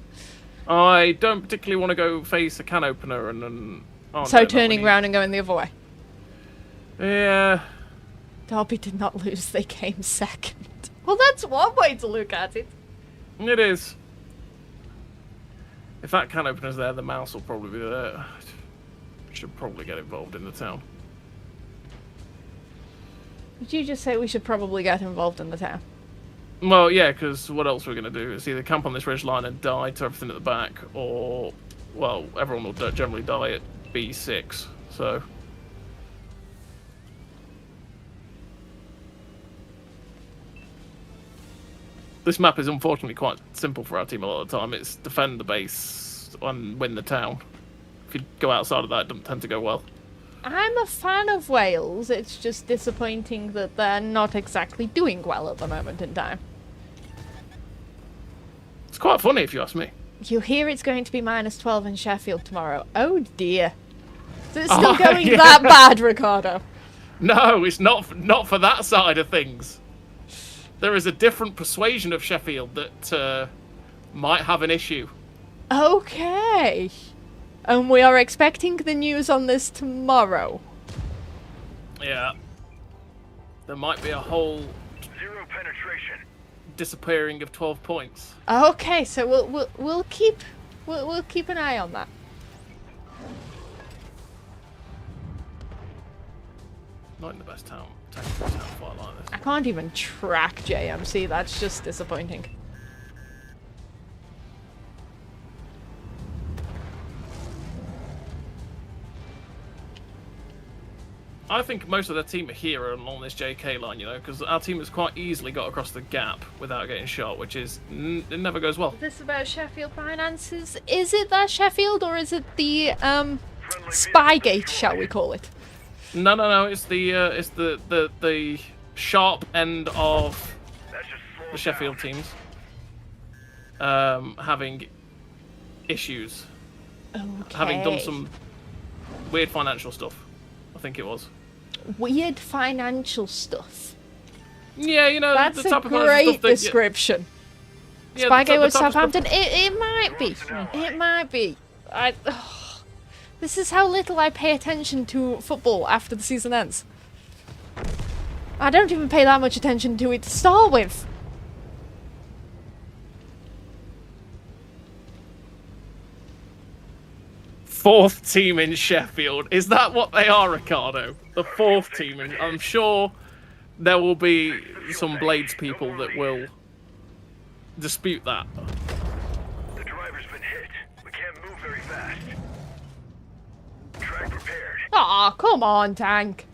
I don't particularly want to go face a can opener and so turning around and going the other way? Yeah. Derby did not lose, they came second. Well, that's one way to look at it. It is. If that can opener's there, the mouse will probably be there. Should probably get involved in the town. Did you just say we should probably get involved in the town? Well, yeah, because what else we're going to do is either camp on this ridge line and die to everything at the back, or, well, everyone will generally die at B6, so... This map is unfortunately quite simple for our team a lot of the time. It's defend the base and win the town. If you go outside of that, it doesn't tend to go well. I'm a fan of Wales. It's just disappointing that they're not exactly doing well at the moment in time. It's quite funny if you ask me. You hear it's going to be -12 in Sheffield tomorrow. Oh dear. So it's still going that bad, Ricardo? No, it's not for that side of things. There is a different persuasion of Sheffield that might have an issue. Okay. And we are expecting the news on this tomorrow. Yeah. There might be a whole... 0 penetration. Disappearing of 12 points. Okay, so we'll keep an eye on that. Not in the best town fight like this. I can't even track JMC. That's just disappointing. I think most of their team are here along this JK line, you know, because our team has quite easily got across the gap without getting shot, which is... it never goes well. Is this about Sheffield finances? Is it that Sheffield, or is it the, Spygate, shall we call it? No, it's the sharp end of the Sheffield teams having issues. Okay. Having done some weird financial stuff. I think it was. Weird financial stuff. Yeah, you know, That's the a type of financial great stuff that, description. yeah, Spygate with the type of stuff- Southampton. It might be. It might be. This is how little I pay attention to football after the season ends. I don't even pay that much attention to it to start with. Fourth team in Sheffield. Is that what they are, Ricardo? The fourth team. And I'm sure there will be some Blades people that will dispute that. The driver's been hit. We can't move very fast. Track prepared. Aw, come on, Tank.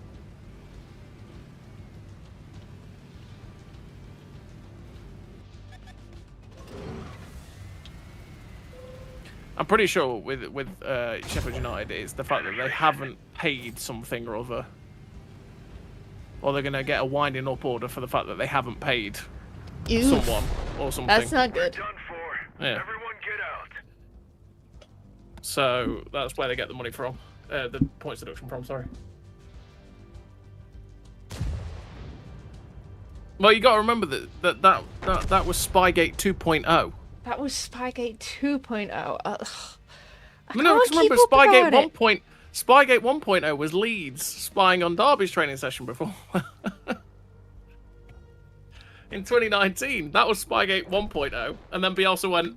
I'm pretty sure with Sheffield United it's the fact that they haven't paid something or other. Or they're going to get a winding up order for the fact that they haven't paid Ew. someone or something. That's not good. Done for. Yeah. Everyone get out. So that's where they get the money from. The points deduction from, sorry. Well, you got to remember that was Spygate 2.0. That was Spygate 2.0. I No, can't because remember keep up Spygate about it. Spygate 1.0 was Leeds spying on Derby's training session before. In 2019, that was Spygate 1.0, and then Bielsa went,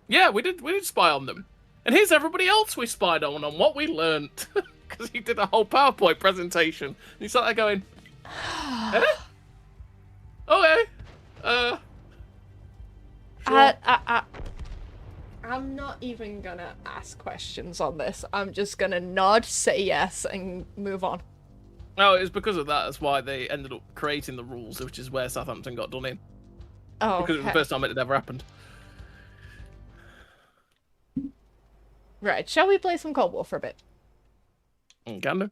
"Yeah, we did spy on them, and here's everybody else we spied on what we learnt." Because he did a whole PowerPoint presentation, and he sat there going, "Eh? Okay, sure." I'm not even gonna ask questions on this. I'm just gonna nod, say yes, and move on. No, it was because of that. That's why they ended up creating the rules, which is where Southampton got done in. Oh, Because it was the first time it had ever happened. right. Shall we play some Cold War for a bit? Can do.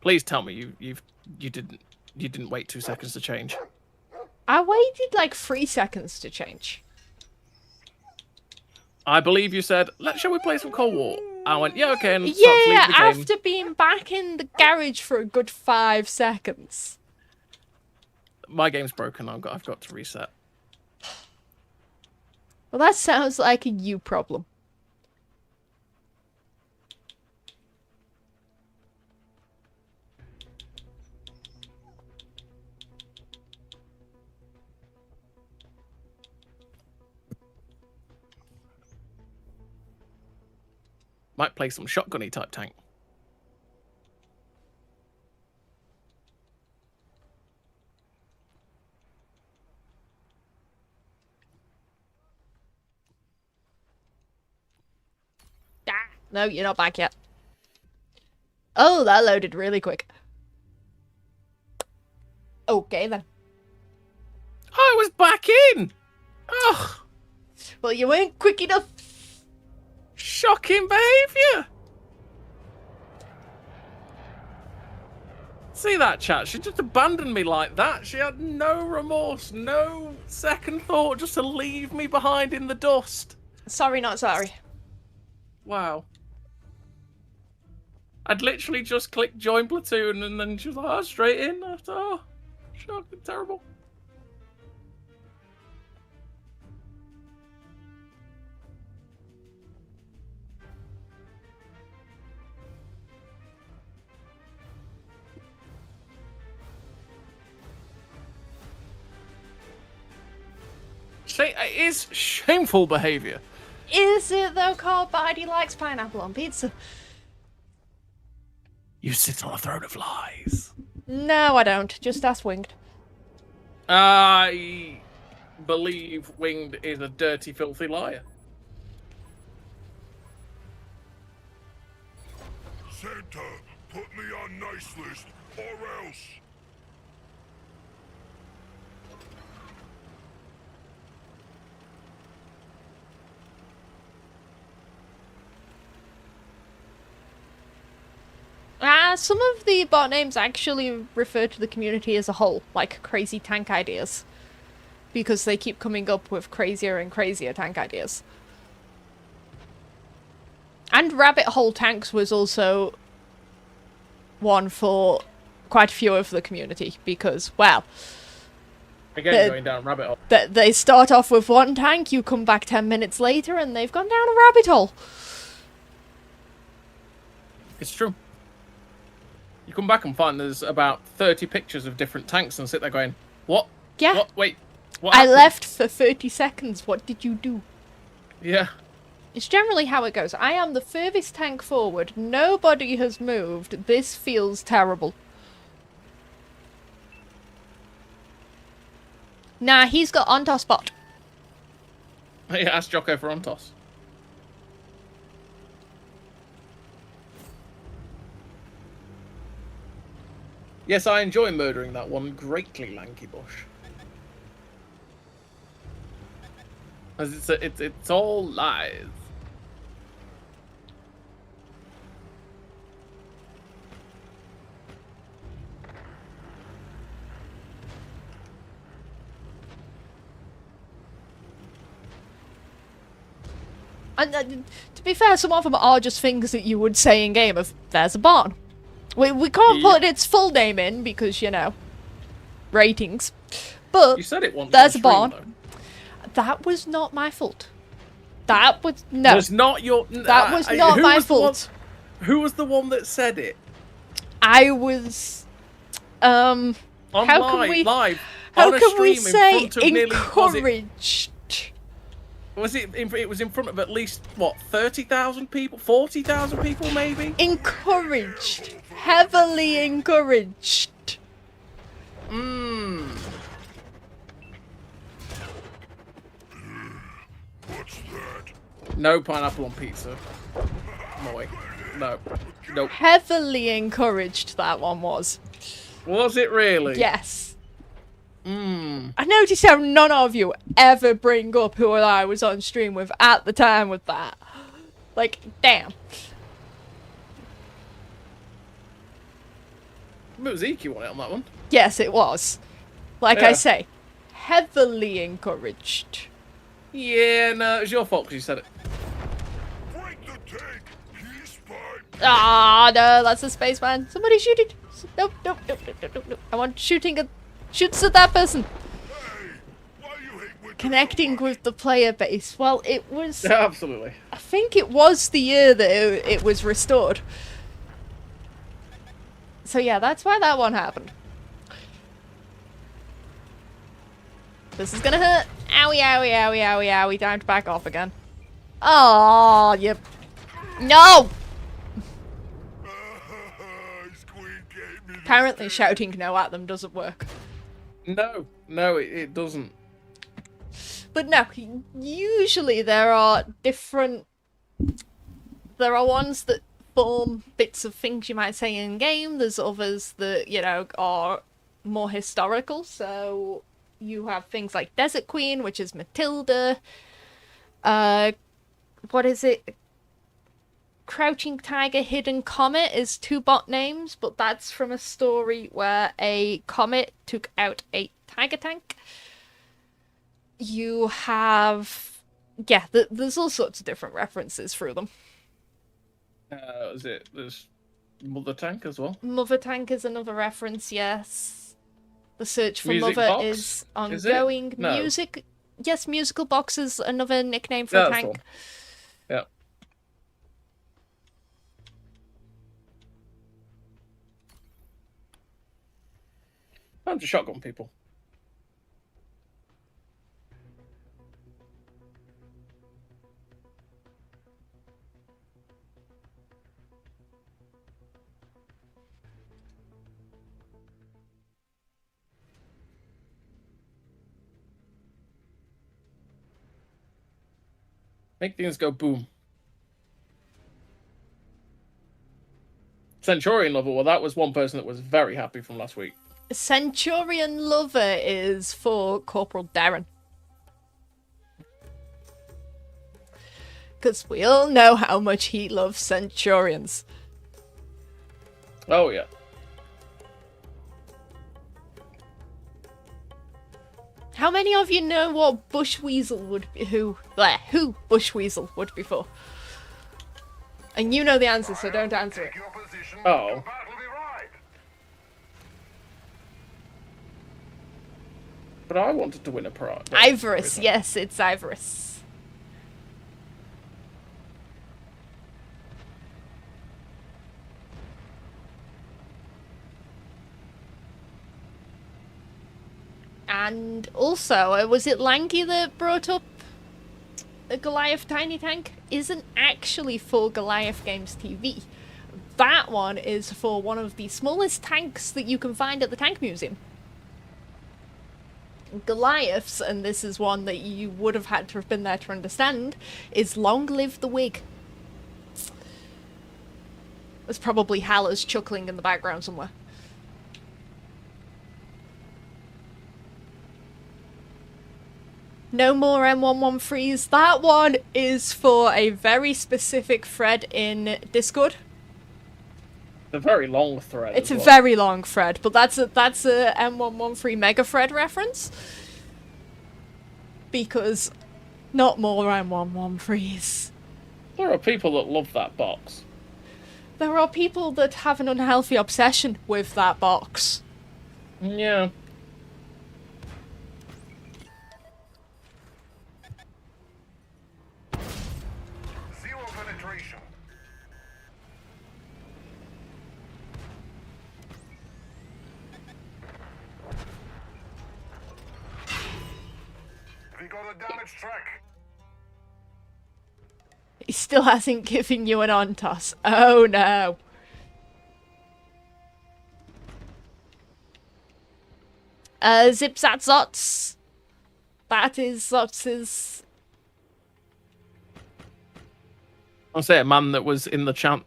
Please tell me you didn't wait 2 seconds to change. I waited like 3 seconds to change. I believe you said, shall we play some Cold War? I went, yeah, okay, and start to leave Yeah, the game. after being back in the garage for a good 5 seconds. My game's broken. I've got to reset. Well, that sounds like a you problem. Might play some shotgunny type tank. Ah, no, you're not back yet. Oh, that loaded really quick. Okay, then. I was back in! Ugh! Well, you weren't quick enough. Shocking behaviour! See that, chat? She just abandoned me like that. She had no remorse, no second thought, just to leave me behind in the dust. Sorry, not sorry. Wow. I'd literally just clicked join platoon and then she was like, oh, straight in. I thought, oh, shocking, terrible. It is shameful behaviour. Is it though, Carl? Bidey likes pineapple on pizza. You sit on a throne of lies. No, I don't. Just ask Winged. I believe Winged is a dirty, filthy liar. Santa, put me on nice list, or else. Some of the bot names actually refer to the community as a whole, like crazy tank ideas. Because they keep coming up with crazier and crazier tank ideas. And rabbit hole tanks was also one for quite a few of the community because, well, Again, going down rabbit hole. they start off with one tank, you come back 10 minutes later and they've gone down a rabbit hole. It's true. You come back and find there's about 30 pictures of different tanks and sit there going, what? Yeah. What? Wait. What I happened? left for 30 seconds. What did you do? Yeah. It's generally how it goes. I am the furthest tank forward. Nobody has moved. This feels terrible. Nah, he's got Ontos bot. Yeah, ask Jocko for Ontos. Yes, I enjoy murdering that one greatly lanky bush. As it's all lies. And to be fair, some of them are just things that you would say in game of, there's a barn. We can't put its full name in because, you know, ratings. But You said it once. there's a on stream, barn. though. That was not my fault. That was... No. Was not your. That was not who my was the one- fault. Who was the one that said it? I was... On How can live, we- live. How on a can we stream say in front of nearly, encouraged? it was in front of at least what 30,000 people, 40,000 people maybe. Encouraged. Heavily encouraged. Mmm. What's that? No pineapple on pizza. Moy. No. Nope. Heavily encouraged that one was. Was it really? Yes. Mmm. I noticed how none of you ever bring up who I was on stream with at the time with that. Like, damn. It was EQ on it on that one. Yes, it was. Like I Yeah. say, heavily encouraged. Yeah, no, it was your fault because you said it. Break the tank! He's fine! Ah, no, that's a spaceman. Somebody shoot it. Nope, nope, nope, nope, nope, nope, nope. I want shooting at... Shoots at that person. Hey! Why you hate winter Connecting so much? with the player base. Well, it was... Yeah, absolutely. I think it was the year that it was restored. So yeah, that's why that one happened. This is gonna hurt. Owie, owie, owie, owie, owie. Time to back off again. Oh, yep. No! Squid gave me the Apparently stick. shouting no at them doesn't work. No, it doesn't. But no, usually there are different... There are ones that form bits of things you might say in game. There's others that, you know, are more historical. So you have things like Desert Queen, which is Matilda. What is it? Crouching Tiger, Hidden Comet is two bot names, but that's from a story where a comet took out a tiger tank. You have... Yeah, there's all sorts of different references through them. Was it? There's Mother Tank as well. Mother Tank is another reference, yes. The search for Music Mother Box? is Is it? ongoing. No. Music... Yes, Musical Box is another nickname for Yeah, a that's the tank. one. Yeah. I'm just shotgun people. Make things go boom. Centurion Lover, well, that was one person that was very happy from last week. Centurion Lover is for Corporal Darren. Because we all know how much he loves Centurions. Oh, yeah. How many of you know what Bush Weasel would be? Who Bush Weasel would be for? And you know the answer, so don't answer it. Take your position. Oh. Your battle be right. But I wanted to win a prize. Ivorous, yes, it's Ivorous. And also, was it Lanky that brought up a Goliath Tiny Tank? Isn't actually for Goliath Games TV. That one is for one of the smallest tanks that you can find at the Tank Museum. Goliath's, and this is one that you would have had to have been there to understand, is Long Live the Wig. There's probably Haller's chuckling in the background somewhere. No more M113s. That one is for a very specific thread in Discord. It's a very long thread. It's as a well. very long thread, but that's a M113 mega thread reference. Because not more M113s. There are people that love that box. There are people that have an unhealthy obsession with that box. Yeah. Zero penetration. We got a damaged track. He still hasn't given you an on toss. Oh no. Zip Zat Zots. That is Zots's. I'll say a man that was in the chat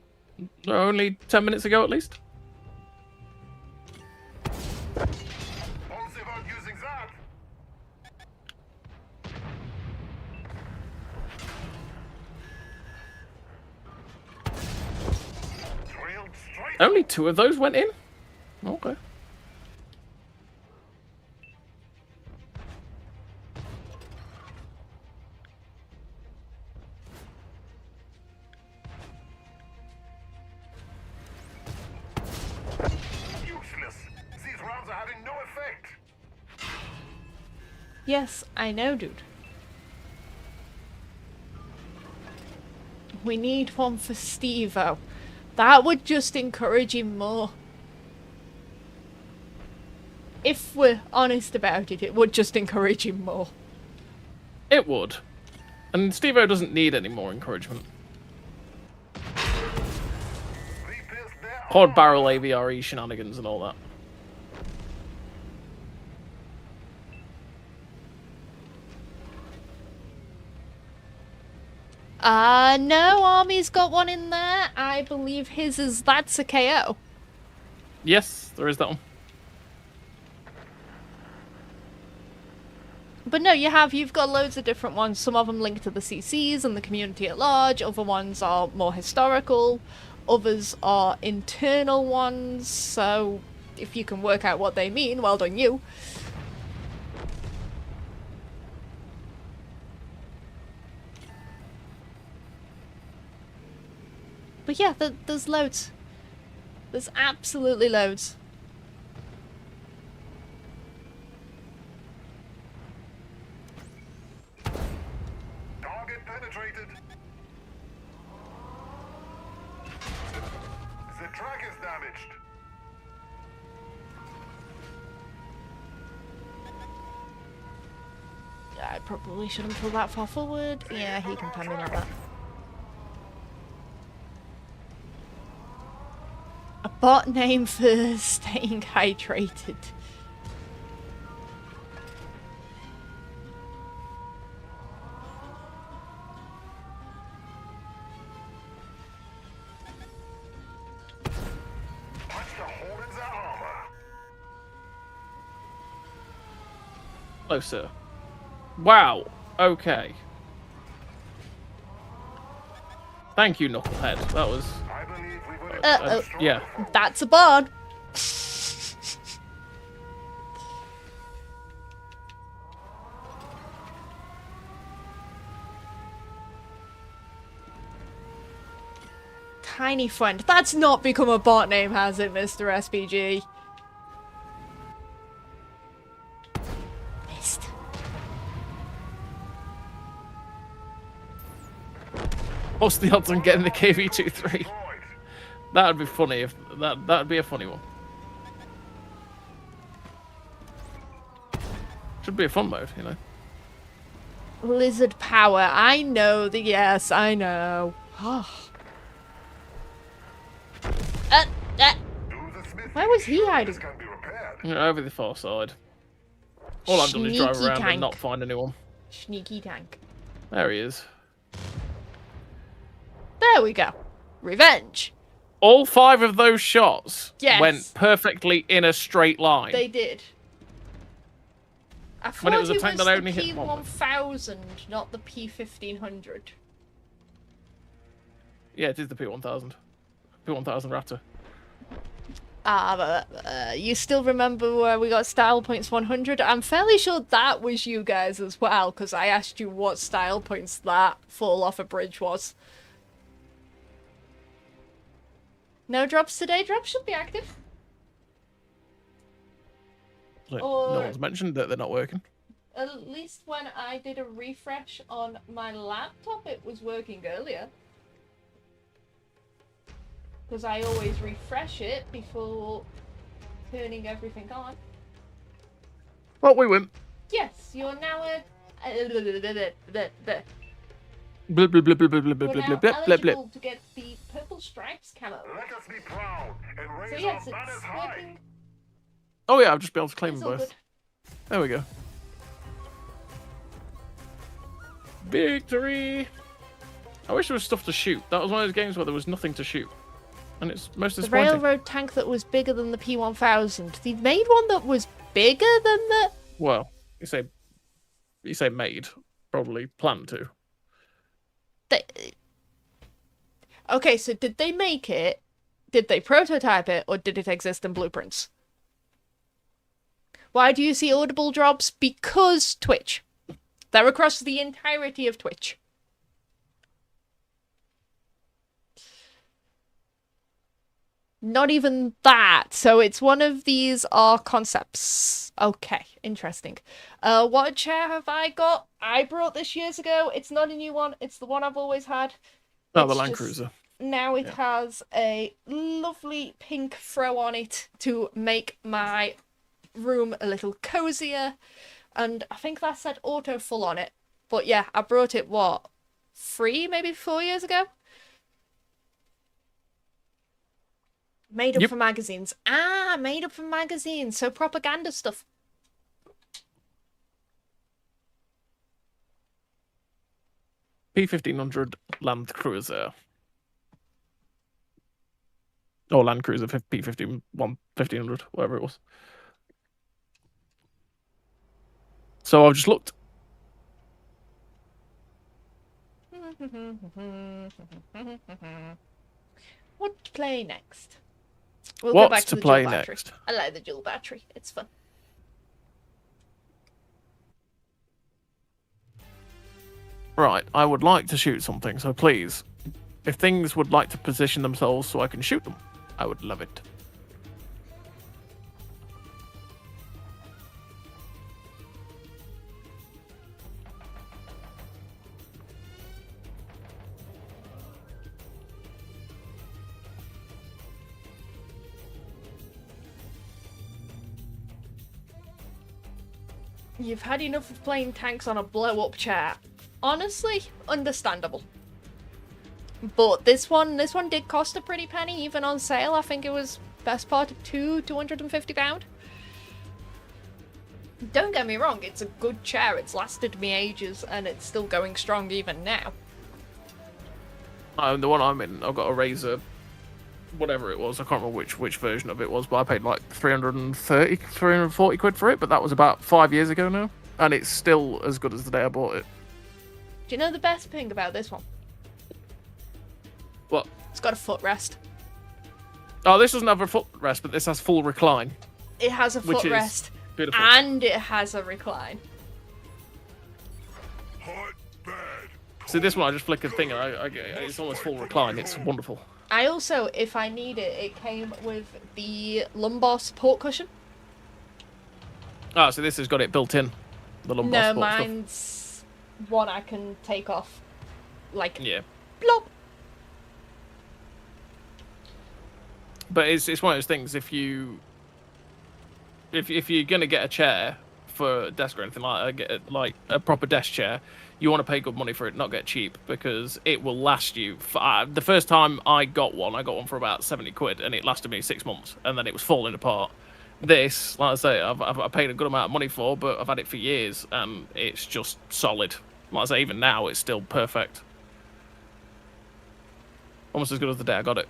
only 10 minutes ago at least. Policy about using that. Drilled straight. Only 2 of those went in? Okay. Useless. These rounds are having no effect. Yes, I know, dude. We need one for Steve-O. That would just encourage him more. If we're honest about it, it would just encourage him more. It would. And Steve-O doesn't need any more encouragement. Repierce their Pod barrel AVRE shenanigans and all that. No, Army's got one in there. I believe his is that's a KO. Yes, there is that one. But no, you've got loads of different ones. Some of them link to the CCs and the community at large. Other ones are more historical. Others are internal ones. So if you can work out what they mean, well done you. But yeah, there's loads. There's absolutely loads. target penetrated. The track is damaged. I probably shouldn't pull that far forward. Yeah, he can pan me like that. A bot name for staying hydrated. Punch the hole in their armor. Closer. Wow. Okay. Thank you, Knucklehead. That was... I believe we would Uh-oh. yeah. That's a bard. tiny friend. That's not become a bot name, has it, Mr. SPG? Missed. What's the odds on getting the KV-23? That'd be funny if that'd be a funny one. Should be a fun mode, you know. Lizard power. I know the yes, I know. Where was he hiding? Over the far side. All I've done is drive Sneaky around tank. and not find anyone. Sneaky tank. There he is. There we go. Revenge. All 5 of those shots Yes. went perfectly in a straight line. They did. I thought When it was a it tank was that the only hit one. P1000, not the P1500. Yeah, it is the P1000. P1000 Raptor. You still remember where we got style points 100? I'm fairly sure that was you guys as well, because I asked you what style points that fall off a bridge was. No drops today? Drops should be active. Like, Or- no one's mentioned that they're not working. At least when I did a refresh on my laptop, it was working earlier. Because I always refresh it before turning everything on. Well, we win. Yes, you're now Blip, blip, blip, blip, blip, blip, you're blip, now blip, blip, blip, blip. eligible to get the purple stripes camo. Let us be proud and So raise yes, our banners it's high. working. Oh yeah, I've just been able to claim It's them all both. good. There we go. Victory! I wish there was stuff to shoot. That was one of those games where there was nothing to shoot. And it's most The disappointing. railroad tank that was bigger than the P1000. They made one that was bigger than the... Well, you say made. Probably planned to. Okay, so did they make it? Did they prototype it? Or did it exist in blueprints? Why do you see audible drops? Because Twitch. They're across the entirety of Twitch. Not even that. So it's one of these are concepts. Okay, interesting. What chair have I got? I brought this years ago. It's not a new one. It's the one I've always had. Oh, the It's Land just- Cruiser. Now it Yeah. has a lovely pink throw on it to make my room a little cozier. And I think that said auto full on it. But yeah, I brought it, what, 3, maybe 4 years ago? Made up Yep. for magazines. Ah, made up for magazines. So propaganda stuff. P1500 Land Cruiser. Or Land Cruiser P1500, whatever it was. So I've just looked. What to play next? We'll What go back to the play dual battery. next? I like the dual battery. It's fun. Right, I would like to shoot something, so please, if things would like to position themselves so I can shoot them, I would love it. You've had enough of playing tanks on a blow-up chair. Honestly, understandable. But this one did cost a pretty penny, even on sale. I think it was best part of £250. Don't get me wrong, it's a good chair. It's lasted me ages, and it's still going strong even now. The one I'm in, I've got a Razer, whatever it was. I can't remember which version of it was, but I paid like 340 quid for it. But that was about 5 years ago now, and it's still as good as the day I bought it. Do you know the best thing about this one? What? It's got a footrest. Oh, this doesn't have a footrest, but this has full recline, It has a which is footrest, beautiful. and it has a recline. Hot, bad, See, this one I just flick a thing and it's almost full recline. It's wonderful. I also, if I need it, it came with the lumbar support cushion. Ah, so this has got it built in. The lumbar No, support mine's one I can take off. Like, stuff. Yeah. blop. But it's one of those things. If you're gonna get a chair for a desk or anything like a proper desk chair, you want to pay good money for it, not get cheap, because it will last you. The first time I got one for about 70 quid, and it lasted me 6 months, and then it was falling apart. This, like I say, I've paid a good amount of money for, but I've had it for years, and it's just solid. Like I say, even now, it's still perfect. Almost as good as the day I got it.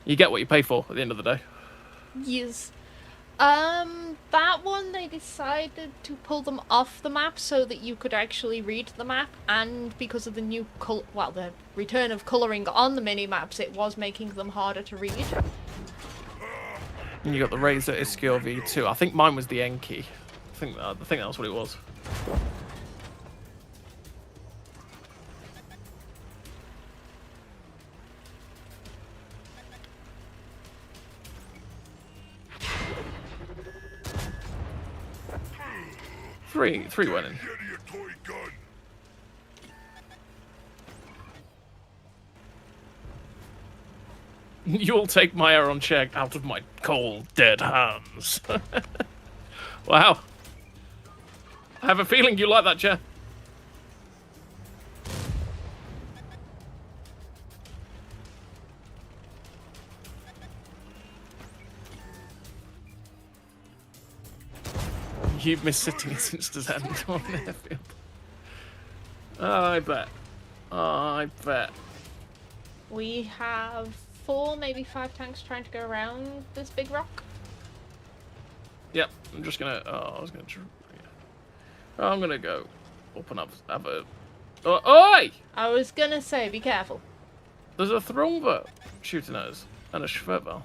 You get what you pay for at the end of the day. Yes. That one they decided to pull them off the map so that you could actually read the map, and because of the new the return of colouring on the mini maps, it was making them harder to read. And you got the Razer Iskio V2. I think mine was the Enki. I think that's what it was. Three went in. Get your toy gun. You'll take my Aeron chair out of my cold, dead hands. Wow. I have a feeling you like that chair. You've missed sitting since Descent on the airfield. I bet. I bet. We have 4, maybe 5 tanks trying to go around this big rock. Yep, I'm just gonna. I'm gonna go up and have a. Oi! I was gonna say, be careful. There's a Thrumva shooting at us and a Schwertwell.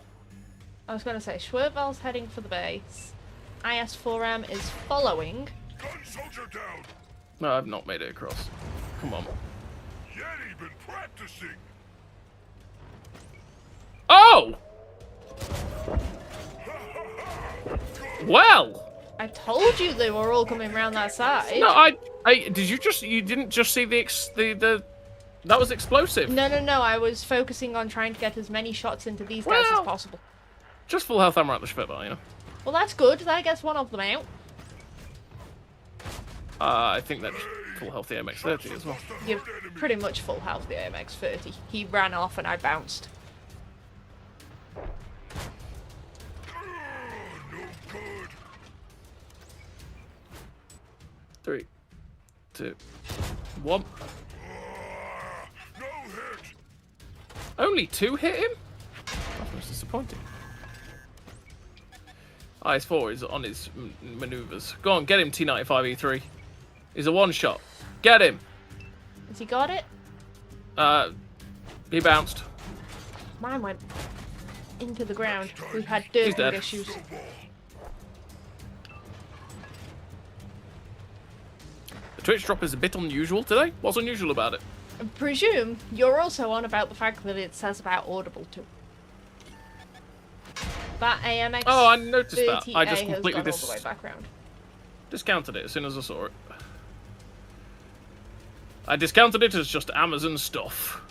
I was gonna say, Schwertwell's heading for the base. IS-4M is following. Gun soldier down. No, I've not made it across. Come on. Yeti been practicing. Oh! Well. I told you they were all coming round that side. No, you didn't just see the that was explosive. No, I was focusing on trying to get as many shots into these guys as possible. Just full health ammo at the Schwertwell, you know. Well, that's good. That gets one of them out. I think that's full health the AMX-30 as well. You're pretty much full health the AMX-30. He ran off and I bounced. No good. 3, 2, 1. No hit. Only 2 hit him? That was disappointing. IS-4 is on his maneuvers. Go on, get him, T-95E3. He's a one-shot. Get him! Has he got it? He bounced. Mine went into the ground. We had He's dead. dirty issues. The Twitch drop is a bit unusual today. What's unusual about it? I presume you're also on about the fact that it says about Audible too. That AMX. Oh, I noticed that. I just has completely gone all the way back round. discounted it as soon as I saw it. I discounted it as just Amazon stuff.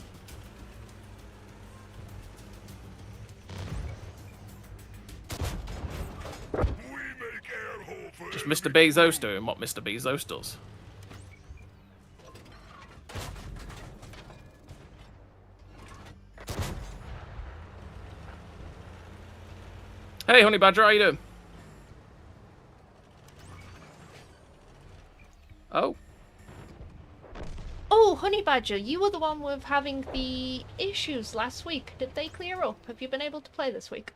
We make air hole for Just Mr. Bezos doing what Mr. Bezos does. Hey, Honey Badger, how you doing? Oh. Oh, Honey Badger, you were the one with having the issues last week. Did they clear up? Have you been able to play this week?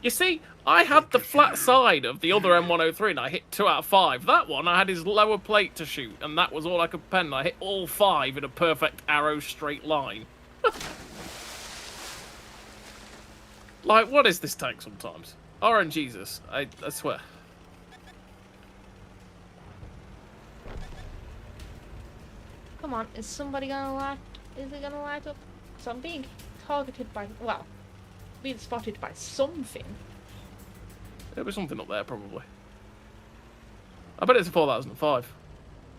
You see, I had the flat side of the other M103 and I hit 2 out of 5. That one, I had his lower plate to shoot, and that was all I could pen. I hit all 5 in a perfect arrow straight line. Like, what is this tank sometimes? RNGesus, I swear. Come on, is somebody gonna light? Is it gonna light up? So I'm being targeted by, well, being spotted by something. There'll be something up there, probably. I bet it's a 4005.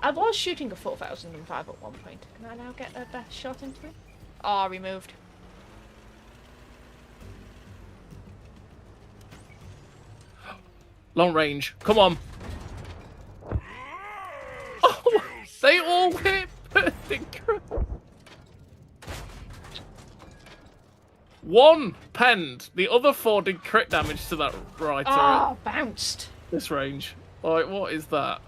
I was shooting a 4005 at one point. Can I now get a best shot into it? Oh, removed. Long range. Come on. Oh, they all hit perfect. One penned. The other 4 did crit damage to that right Oh, bounced. this range. Like, what is that?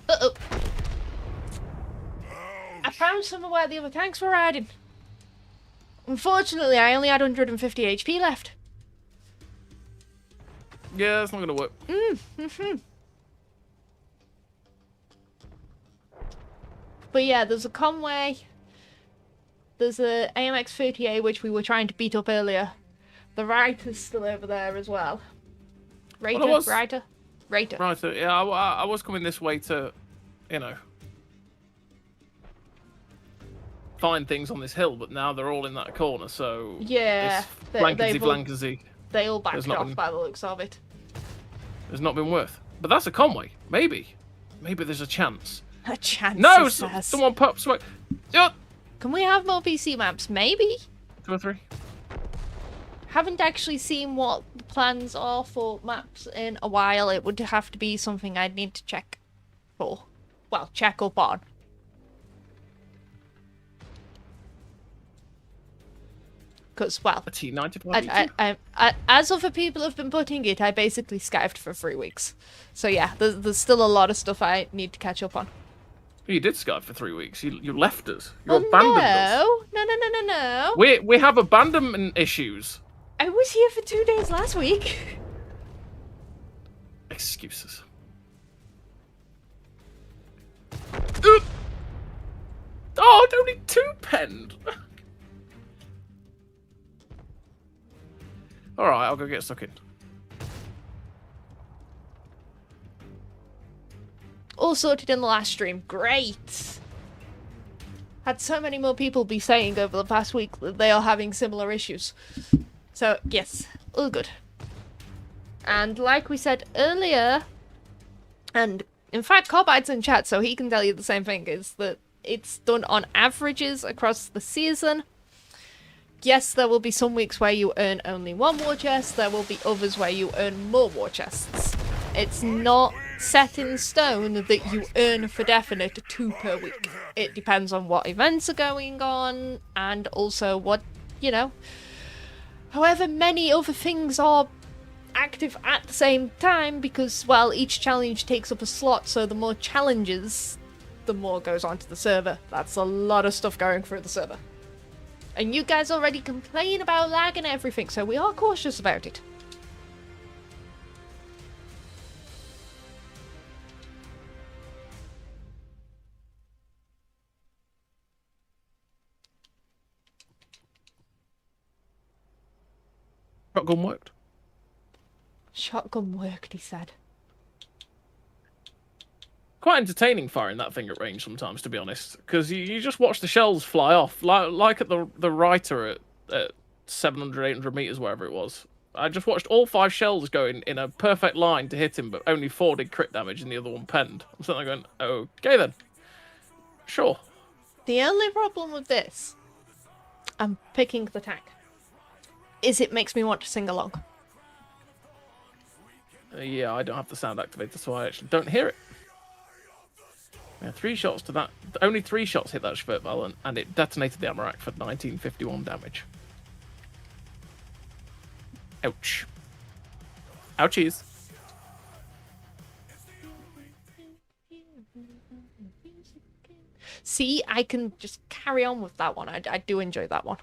Uh-oh. I found somewhere where the other tanks were hiding. Unfortunately, I only had 150 HP left. Yeah, that's not gonna work. But yeah, there's a Conway. There's a AMX-30A, which we were trying to beat up earlier. The Reiter's still over there as well. Reiter? Well, Reiter? Reiter. Right, so, yeah, I was coming this way to, you know, find things on this hill, but now they're all in that corner, so... Yeah, This flankersy. They all backed There's not off been- by the looks of it. Has not been worth. But that's a Conway. Maybe. Maybe there's a chance. A chance, No! he says. Someone pop smoke. Yeah. Can we have more PC maps? Maybe. 2 or 3. Haven't actually seen what the plans are for maps in a while. It would have to be something I'd need to check for. Well, check up on. Because, well, A T95. as other people have been putting it, I basically skived for 3 weeks. So yeah, there's still a lot of stuff I need to catch up on. You did Skype for 3 weeks. You left us. You Oh, abandoned us. No. We have abandonment issues. I was here for 2 days last week. Excuses. Oop. Oh, only 2 penned. Alright, I'll go get stuck in. All sorted in the last stream. Great. Had so many more people be saying over the past week that they are having similar issues. So, yes, all good. And like we said earlier, and in fact, Carbide's in chat, so he can tell you the same thing, is that it's done on averages across the season. Yes, there will be some weeks where you earn only 1 war chest, there will be others where you earn more war chests. It's not set in stone that you earn for definite 2 per week. It depends on what events are going on, and also what, you know, however many other things are active at the same time, because, well, each challenge takes up a slot, so the more challenges, the more goes onto the server. That's a lot of stuff going through the server. And you guys already complain about lag and everything, so we are cautious about it. Shotgun worked. Shotgun worked, he said. Quite entertaining firing that thing at range sometimes, to be honest, because you just watch the shells fly off, like at the Reiter at 700, 800 meters, wherever it was. I just watched all 5 shells go in a perfect line to hit him, but only 4 did crit damage and the other 1 penned. I'm sitting there going, okay then. Sure. The only problem with this, I'm picking the tank, is it makes me want to sing along. Yeah, I don't have the sound activated, so I actually don't hear it. Yeah, 3 shots to that. Only 3 shots hit that Schwertwall, and it detonated the Amarak for 1951 damage. Ouch. Ouchies. See, I can just carry on with that one. I do enjoy that one.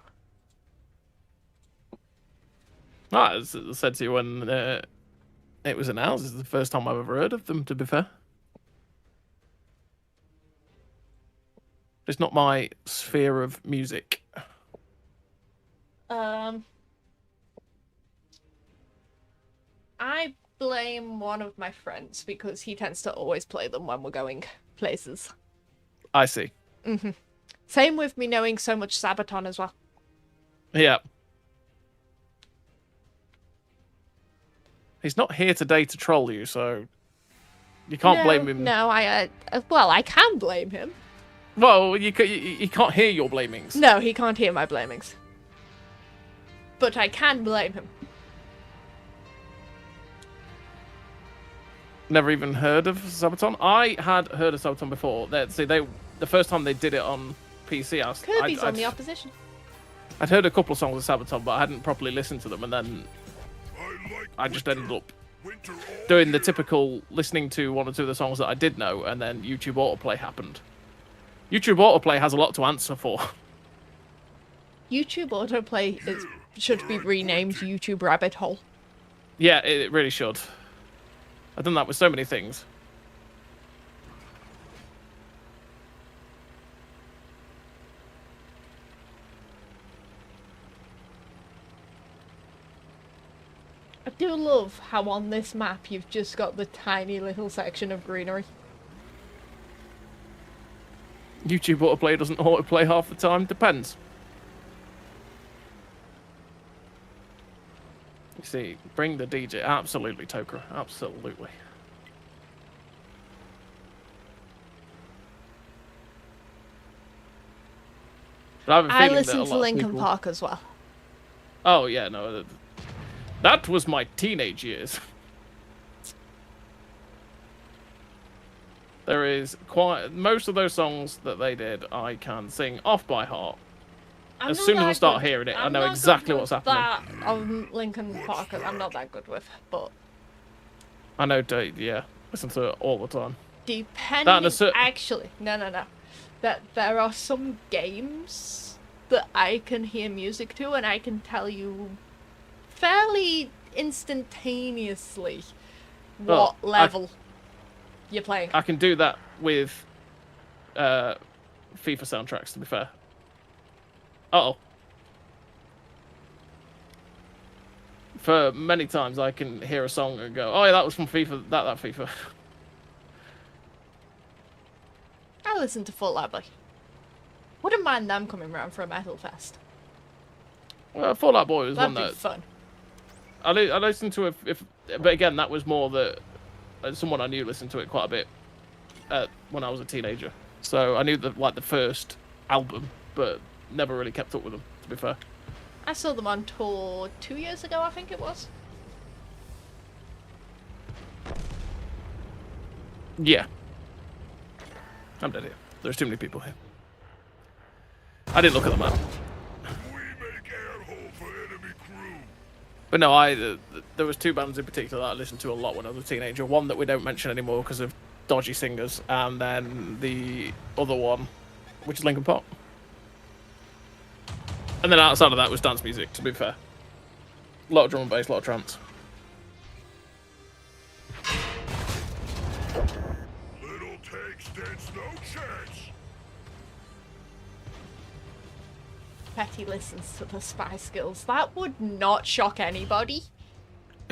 As I said to you when it was announced, it's the first time I've ever heard of them, to be fair. It's not my sphere of music. I blame one of my friends because he tends to always play them when we're going places. I see. Same with me knowing so much Sabaton as well. Yeah. He's not here today to troll you, so you can't blame him. No, I can blame him. Well, you can't hear your blamings. No, he can't hear my blamings. But I can blame him. Never even heard of Sabaton. I had heard of Sabaton before. The first time they did it on PC, Kirby's on the opposition. I'd heard a couple of songs of Sabaton, but I hadn't properly listened to them, and then I just ended up doing the typical listening to one or two of the songs that I did know, and then YouTube Autoplay happened. YouTube Autoplay has a lot to answer for. YouTube Autoplay should be renamed YouTube Rabbit Hole. Yeah, it really should. I've done that with so many things. I do love how on this map you've just got the tiny little section of greenery. YouTube Autoplay doesn't autoplay half the time. Depends. You see, bring the DJ. Absolutely, Toker. Absolutely. But I have a feeling listen that a to lot of Linkin people... Park as well. Oh, yeah, no. That was my teenage years. There is quite... Most of those songs that they did, I can sing off by heart. As soon as I start hearing it, I know exactly what's happening. That Linkin Park, I'm not that good with, but... I know, yeah. Listen to it all the time. Depending... Actually, no. That there are some games that I can hear music to, and I can tell you fairly instantaneously what level you're playing. I can do that with FIFA soundtracks, to be fair. Uh-oh. For many times I can hear a song and go, oh yeah, that was from FIFA, that FIFA. I listen to Fall Out Boy. Wouldn't mind them coming round for a metal fest. Well, Fall Out Boy was That'd one be that... fun. I listened to it, but again, that was more that someone I knew listened to it quite a bit when I was a teenager. So I knew the first album, but never really kept up with them, to be fair. I saw them on tour 2 years ago, I think it was. Yeah. I'm dead here. There's too many people here. I didn't look at the map. We make air hole for enemy crew. But no, there was two bands in particular that I listened to a lot when I was a teenager. One that we don't mention anymore because of dodgy singers, and then the other one, which is Linkin Park. And then outside of that was dance music, to be fair. A lot of drum and bass, a lot of trance. Little tank stands no chance. Petty listens to the Spice Girls. That would not shock anybody.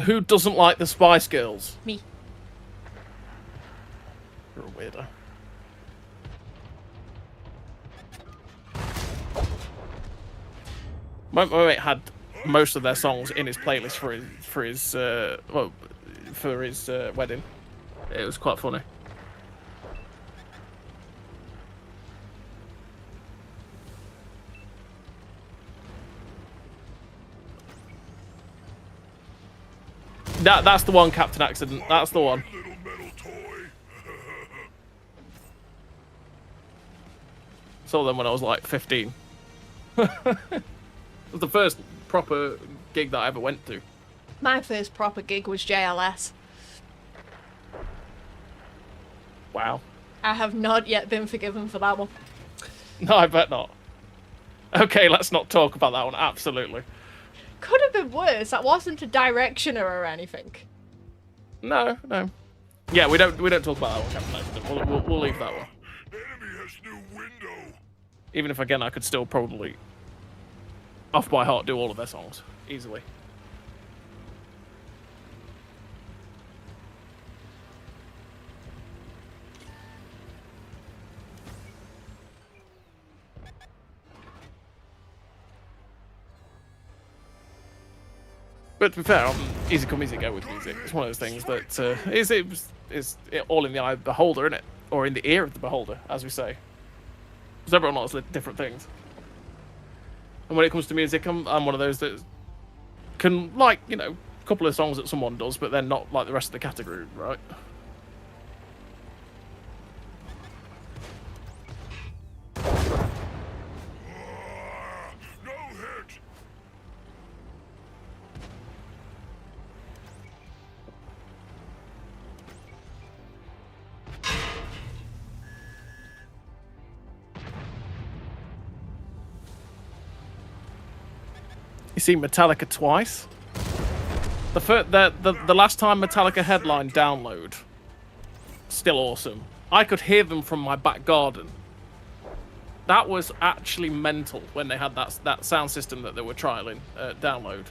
Who doesn't like the Spice Girls? Me. You're a weirdo. My mate had most of their songs in his playlist for his wedding. It was quite funny. That's the one, Captain Accident. That's the one. Little metal toy. Saw them when I was like 15. It was the first proper gig that I ever went to. My first proper gig was JLS. Wow. I have not yet been forgiven for that one. No, I bet not. Okay, let's not talk about that one. Absolutely. Could have been worse. That wasn't a directioner or anything. No. Yeah, we don't talk about that one, Captain Accident. We'll leave that one. Enemy has new window. Even if, again, I could still probably, off by heart, do all of their songs. Easily. But to be fair, easy come, easy go with music. It's one of those things that is all in the eye of the beholder, isn't it? Or in the ear of the beholder, as we say. Because everyone likes different things. And when it comes to music, I'm one of those that can like, you know, a couple of songs that someone does, but then not like the rest of the category, right? No hit. You see Metallica twice. The last time Metallica headline Download, still awesome. I could hear them from my back garden. That was actually mental when they had that sound system that they were trialing Download.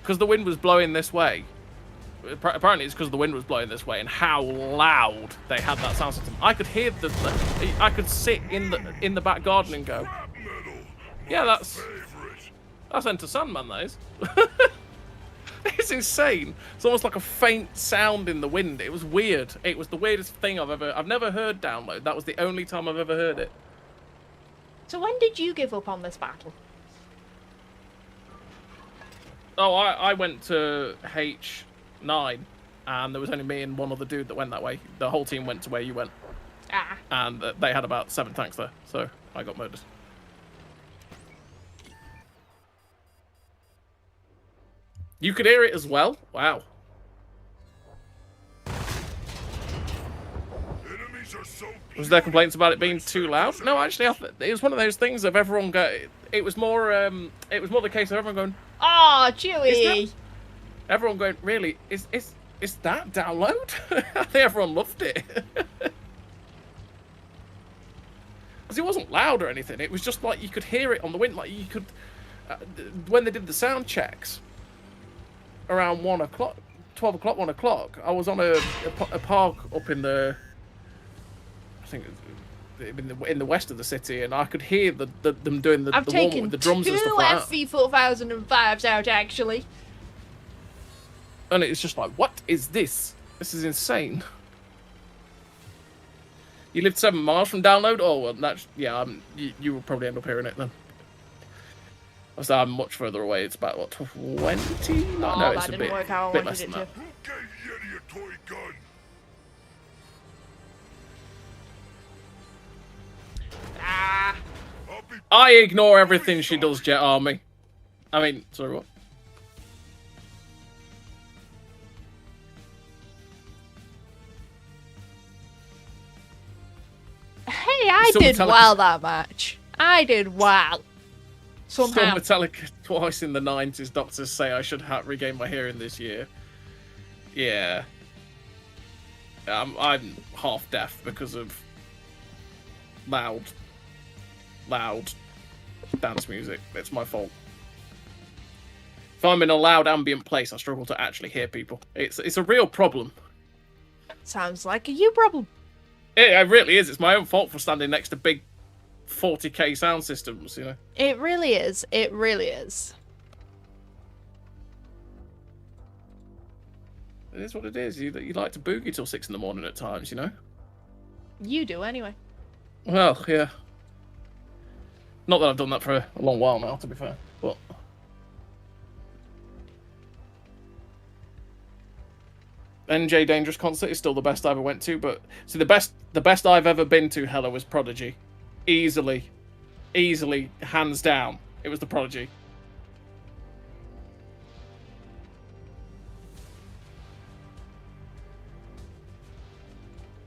Because the wind was blowing this way. Apparently it's because the wind was blowing this way and how loud they had that sound system. I could hear I could sit in the back garden and go, yeah, that's Enter Sandman, that is. It's insane. It's almost like a faint sound in the wind. It was weird. It was the weirdest thing I've never heard Download. That was the only time I've ever heard it. So when did you give up on this battle? Oh, I went to H9, and there was only me and one other dude that went that way. The whole team went to where you went. Ah. And they had about 7 tanks there, so I got murdered. You could hear it as well? Wow. Enemies are so Was there complaints about it being too loud? No, actually, it was one of those things of everyone go. It was more the case of everyone going, Oh, Chewie! everyone going, really? Is that Download? I think everyone loved it. Because it wasn't loud or anything. It was just like you could hear it on the wind. Like you could, when they did the sound checks. Around 1 o'clock, 12 o'clock, 1 o'clock, I was on a park up in the, I think in the west of the city, and I could hear them doing the warm-up with the drums and stuff like that. I've taken 2 FV4005s out, actually. And it's just like, what is this? This is insane. You lived 7 miles from Download? Oh, well, that's, yeah, you will probably end up hearing it then. So I'm much further away. It's about, what, 20? No, it's that a didn't work how I bit wanted less it than that. to. Who gave Yeti a toy gun? Ah. I'll be I ignore everything she does, Jet Army. I mean, sorry, what? Hey, I Still did Metallica. well that match. I did well. Saw Somehow. Metallica twice in the 90s. Doctors say I should regain my hearing this year. Yeah. I'm half deaf because of loud dance music. It's my fault. If I'm in a loud ambient place, I struggle to actually hear people. It's a real problem. Sounds like a you problem. It really is. It's my own fault for standing next to big 40k sound systems, you know. It really is. It really is. It is what it is. You like to boogie till 6 in the morning at times, you know. You do anyway. Well, yeah. Not that I've done that for a long while now, to be fair. But NJ Dangerous concert is still the best I ever went to. But see, the best I've ever been to, Hella, was Prodigy. Easily, hands down, it was the Prodigy.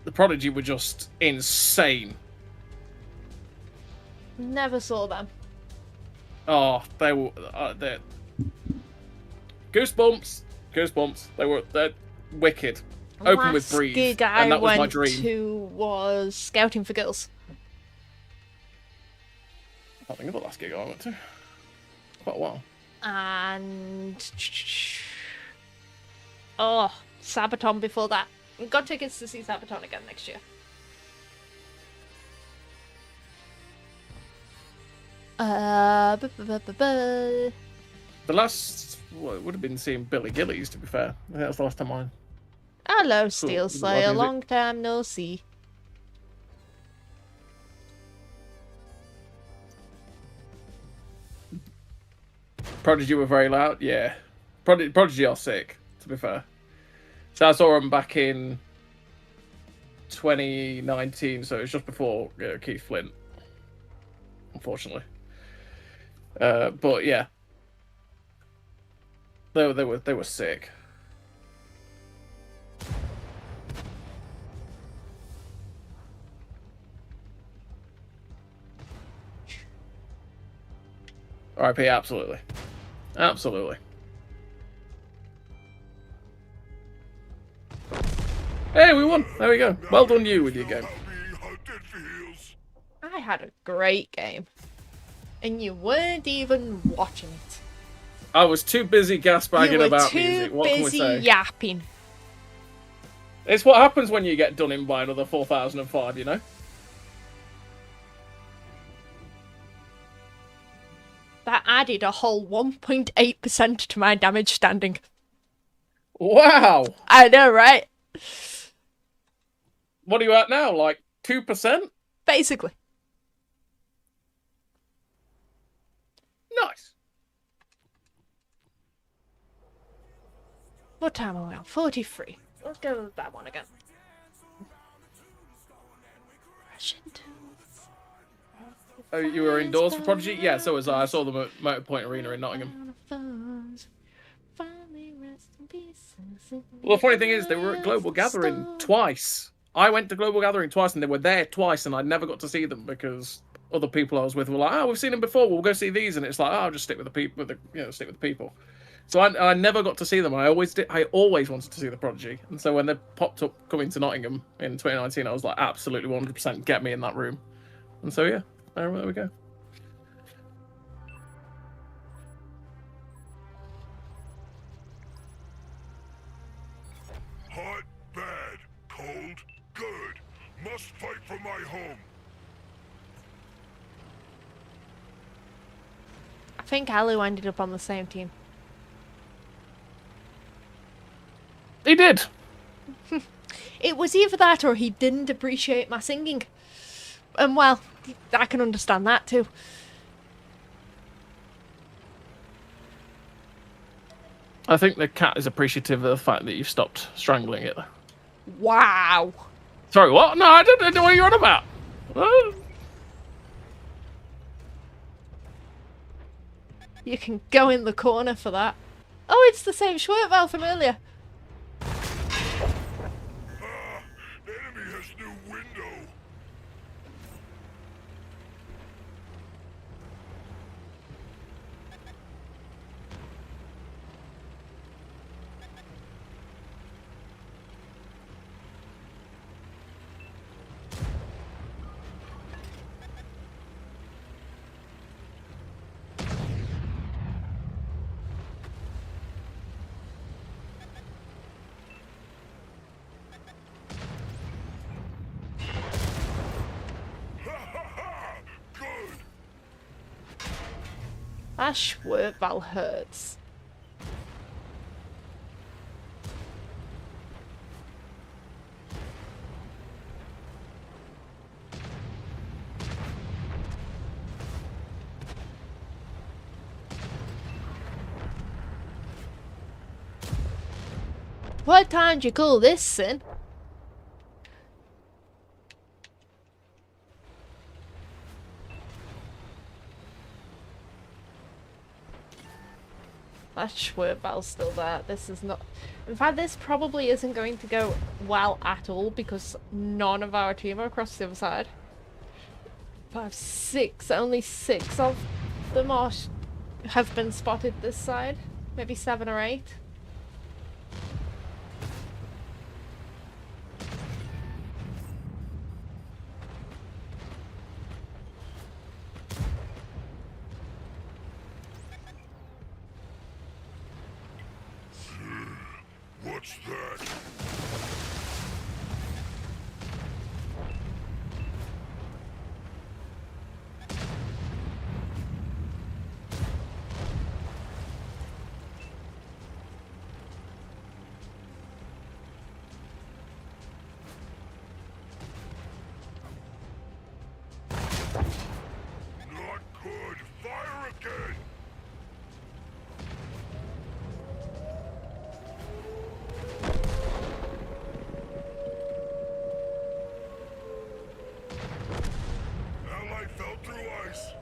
The Prodigy were just insane. Never saw them. Oh, they were. They're... Goosebumps. Goosebumps. They're wicked. Open with Last Breathe. gig And that was my went dream. to was Scouting for Girls. I can't think of the last gig I went to. Quite a while. And oh, Sabaton before that. Got tickets to see Sabaton again next year. The last would have been seeing Billy Gillies, to be fair. I think that's the last time I... Hello, Steel Cool. Slayer. Music. Long time no see. Prodigy were very loud, yeah. Prodigy are sick, to be fair. So I saw them back in 2019, so it was just before Keith Flint, unfortunately. But yeah, they were sick. RIP, absolutely. Absolutely. Hey, we won! There we go. Well done you with your game. Happy how it feels. I had a great game. And you weren't even watching it. I was too busy gasbagging You were about too music. What can we busy say? yapping. It's what happens when you get done in by another 4005, you know? That added a whole 1.8% to my damage standing. Wow! I know, right? What are you at now? Like 2%? Basically. Nice. What time are we on? 43. Let's go with that one again. Rush into Oh, you were indoors for Prodigy? Yeah, so was I. I saw them at Motorpoint Arena in Nottingham. Well, the funny thing is, they were at Global Gathering twice. I went to Global Gathering twice, and they were there twice, and I never got to see them because other people I was with were like, "Oh, we've seen them before. We'll go see these." And it's like, "Oh, I'll just stick with the people. Stick with the people." So I never got to see them. I always did. I always wanted to see the Prodigy, and so when they popped up coming to Nottingham in 2019, I was like, absolutely 100% get me in that room. And so yeah, there we go. Hot, bad, cold, good. Must fight for my home. I think Alu ended up on the same team. He did. It was either that or he didn't appreciate my singing. And well, I can understand that too. I think the cat is appreciative of the fact that you've stopped strangling it. Wow. Sorry, what? No, I don't know what you're on about. You can go in the corner for that. Oh, it's the same Schwertval from earlier. Enemy has new window. Good. That Schwertval hurts. What time do you call this, Sin? That Schwertval's still there. This is not... In fact, this probably isn't going to go well at all because none of our team are across the other side. 5, 6. Only 6 of them have been spotted this side. Maybe 7 or 8. What's that? Not good. Fire again. Ally fell through ice.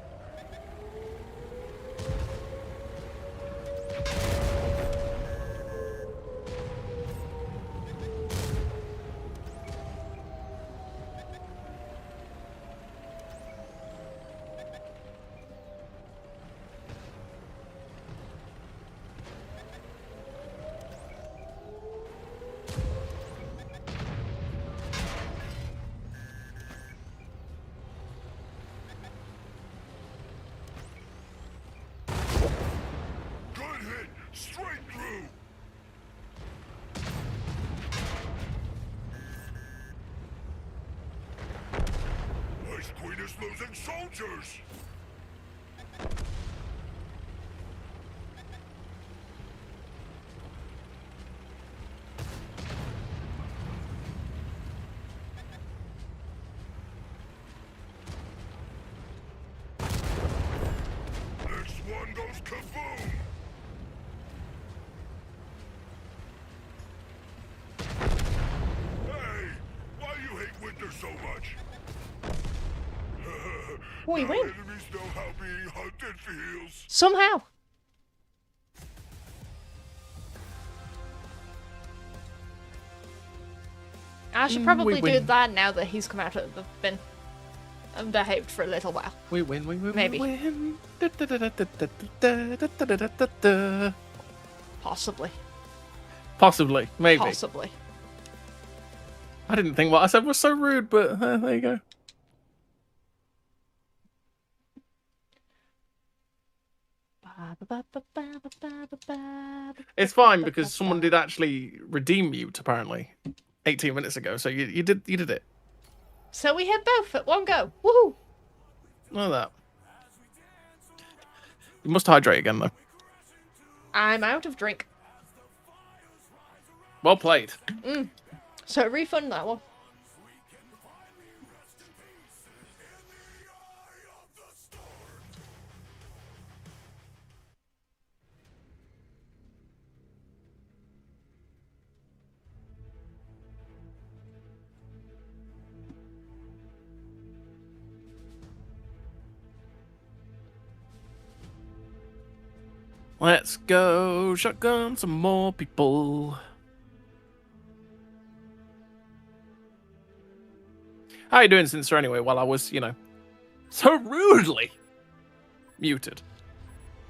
Good hit. Straight through. Ice Queen is losing soldiers. Next one goes kaboom. Hey, why you hate winter so much? We Now win. enemies know how being hunted feels. Somehow. I should probably do win. that now that he's come out of the bin and behaved for a little while. We win, we win, Maybe. we win. Da-da-da-da-da-da-da-da-da-da-da. Possibly. Possibly, maybe. Possibly. I didn't think what I said was so rude, but there you go. It's fine because someone did actually redeem Mute apparently 18 minutes ago, so you did it. So we hit both at one go. Woohoo! Look at that. You must hydrate again though. I'm out of drink. Well played. So refund that one. Let's go shotgun some more people. How you doing, Sincer, anyway, while I was, so rudely muted?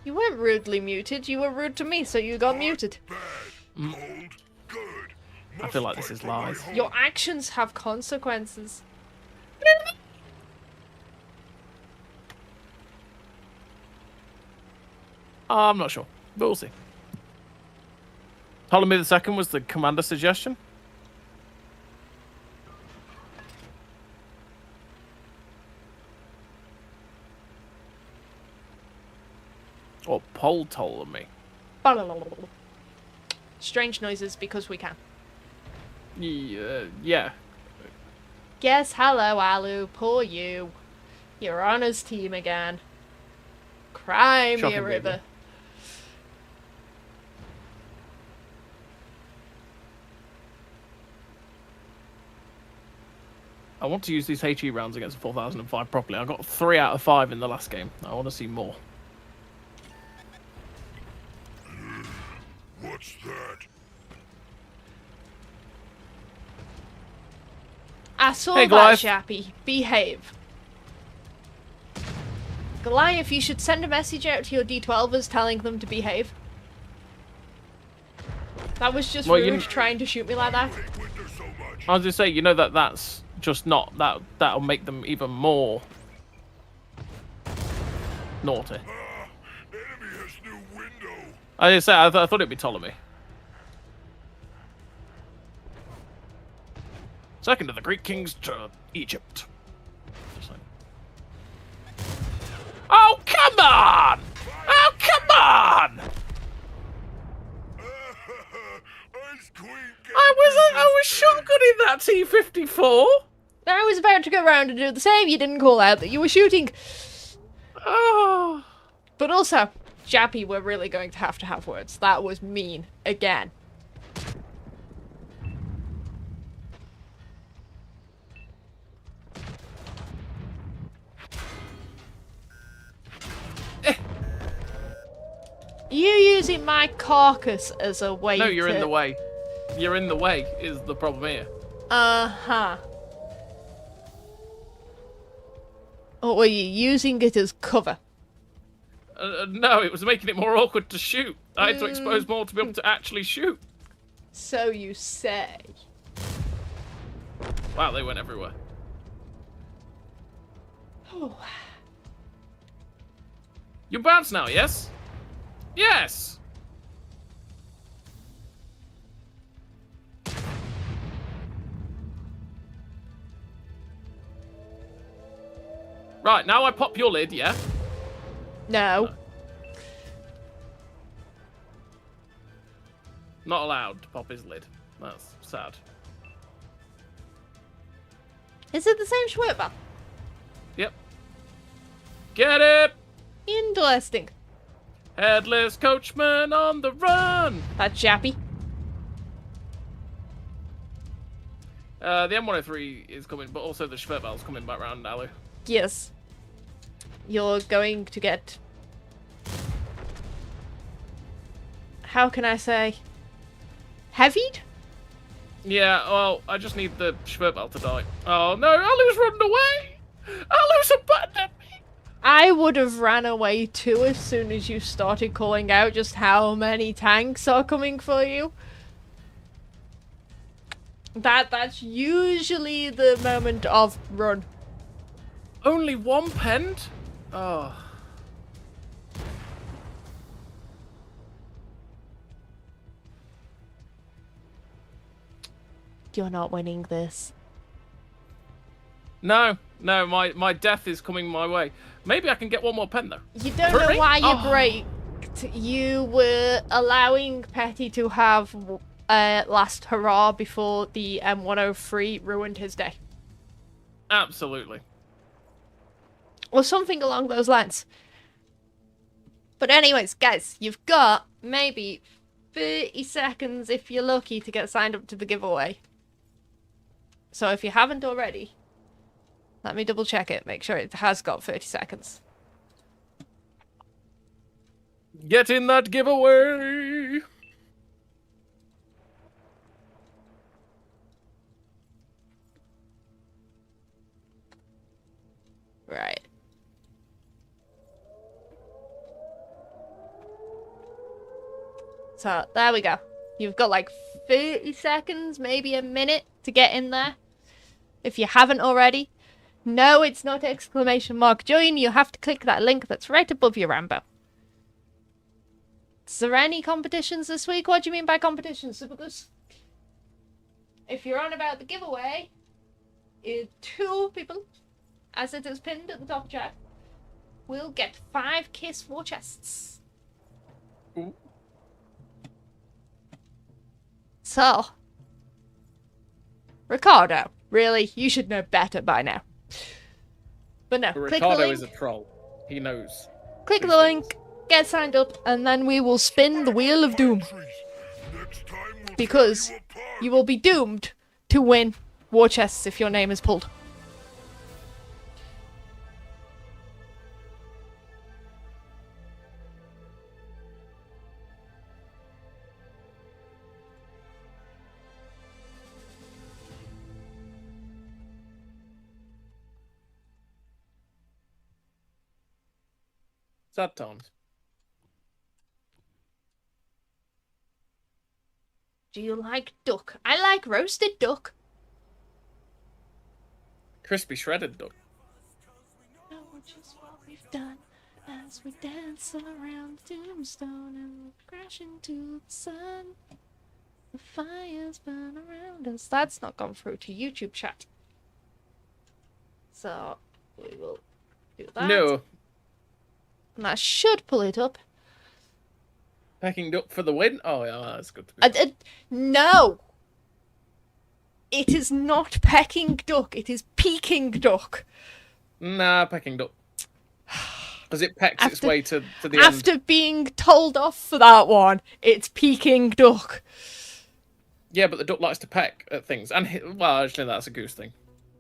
You weren't rudely muted. You were rude to me, so you got muted. Bad. Cold. Good. I feel like this is lies. Your actions have consequences. I'm not sure, but we'll see. Ptolemy II was the commander suggestion. Or Pol Ptolemy. Strange noises because we can. Yeah. Yes, hello, Alu. Poor you. You're on his team again. Cry me Shocking, a baby. river. I want to use these HE rounds against 4005 properly. I got 3 out of 5 in the last game. I want to see more. What's that? I saw Hey, that, Glyph. Shappy. Behave. Goliath, you should send a message out to your D12ers telling them to behave. That was just rude trying to shoot me like that. Hate winter so much. I was just say, you know that's just not that'll make them even more naughty. Enemy has new window. I just say I thought it'd be Ptolemy. Second of the Greek kings to Egypt. Just like... Oh come on! Oh come on! Ice Queen. I was shotgunning that T-54. I was about to go around and do the same. You didn't call out that you were shooting. Oh. But also, Jappy, we're really going to have words. That was mean. Again. You using my carcass as a way No, you're to... in the way. You're in the way is the problem here. Uh-huh. Or were you using it as cover? No, it was making it more awkward to shoot. I had to expose more to be able to actually shoot. So you say. Wow, they went everywhere. Oh. You bounce now, yes? Yes! Right, now I pop your lid, yeah? No. Not allowed to pop his lid. That's sad. Is it the same Schwertball? Yep. Get it! Interesting. Headless coachman on the run! That's Jappy. The M103 is coming, but also the Schwertball's coming back round, Alu. Yes. You're going to get... How can I say? Heavied? Yeah, well, I just need the Schwertball to die. Oh no, Alu's running away! Alu's abandoned me! I would have ran away too as soon as you started calling out just how many tanks are coming for you. That's usually the moment of run. Only one penned? Oh. You're not winning this. No, my death is coming my way. Maybe I can get one more pen though. You don't Hurt know me? why you Oh. braked. You were allowing Petty to have last hurrah before the M103 ruined his day. Absolutely. Or something along those lines. But anyways, guys, you've got maybe 30 seconds if you're lucky to get signed up to the giveaway. So if you haven't already, let me double check it. Make sure it has got 30 seconds. Get in that giveaway! Right. So, there we go. You've got like 30 seconds, maybe a minute to get in there. If you haven't already. No, it's not exclamation mark join. You have to click that link that's right above your Rambo. Is there any competitions this week? What do you mean by competitions, Supergoose? If you're on about the giveaway, 2 people, as it is pinned at the top chat, will get 5 Kiss war chests. Ooh. So, Ricardo, really, you should know better by now. But no, click the Ricardo link, is a troll. He knows. click the link, get signed up, and then we will spin the Wheel of Doom. Next time we'll Because tear you apart. you will be doomed to win war chests if your name is pulled. Sad times. Do you like duck? I like roasted duck. Crispy shredded duck. Know just what we've done as we dance around the tombstone and crash into the sun. The fires burn around us. That's not gone through to YouTube chat. So we will do that. No. And I should pull it up. Peking duck for the win? Oh, yeah, that's good to be. No! It is not Peking duck, it is Peking duck. Nah, Peking duck. Because it pecks its way to the end. After being told off for that one, it's Peking duck. Yeah, but the duck likes to peck at things. And, well, actually, that's a goose thing.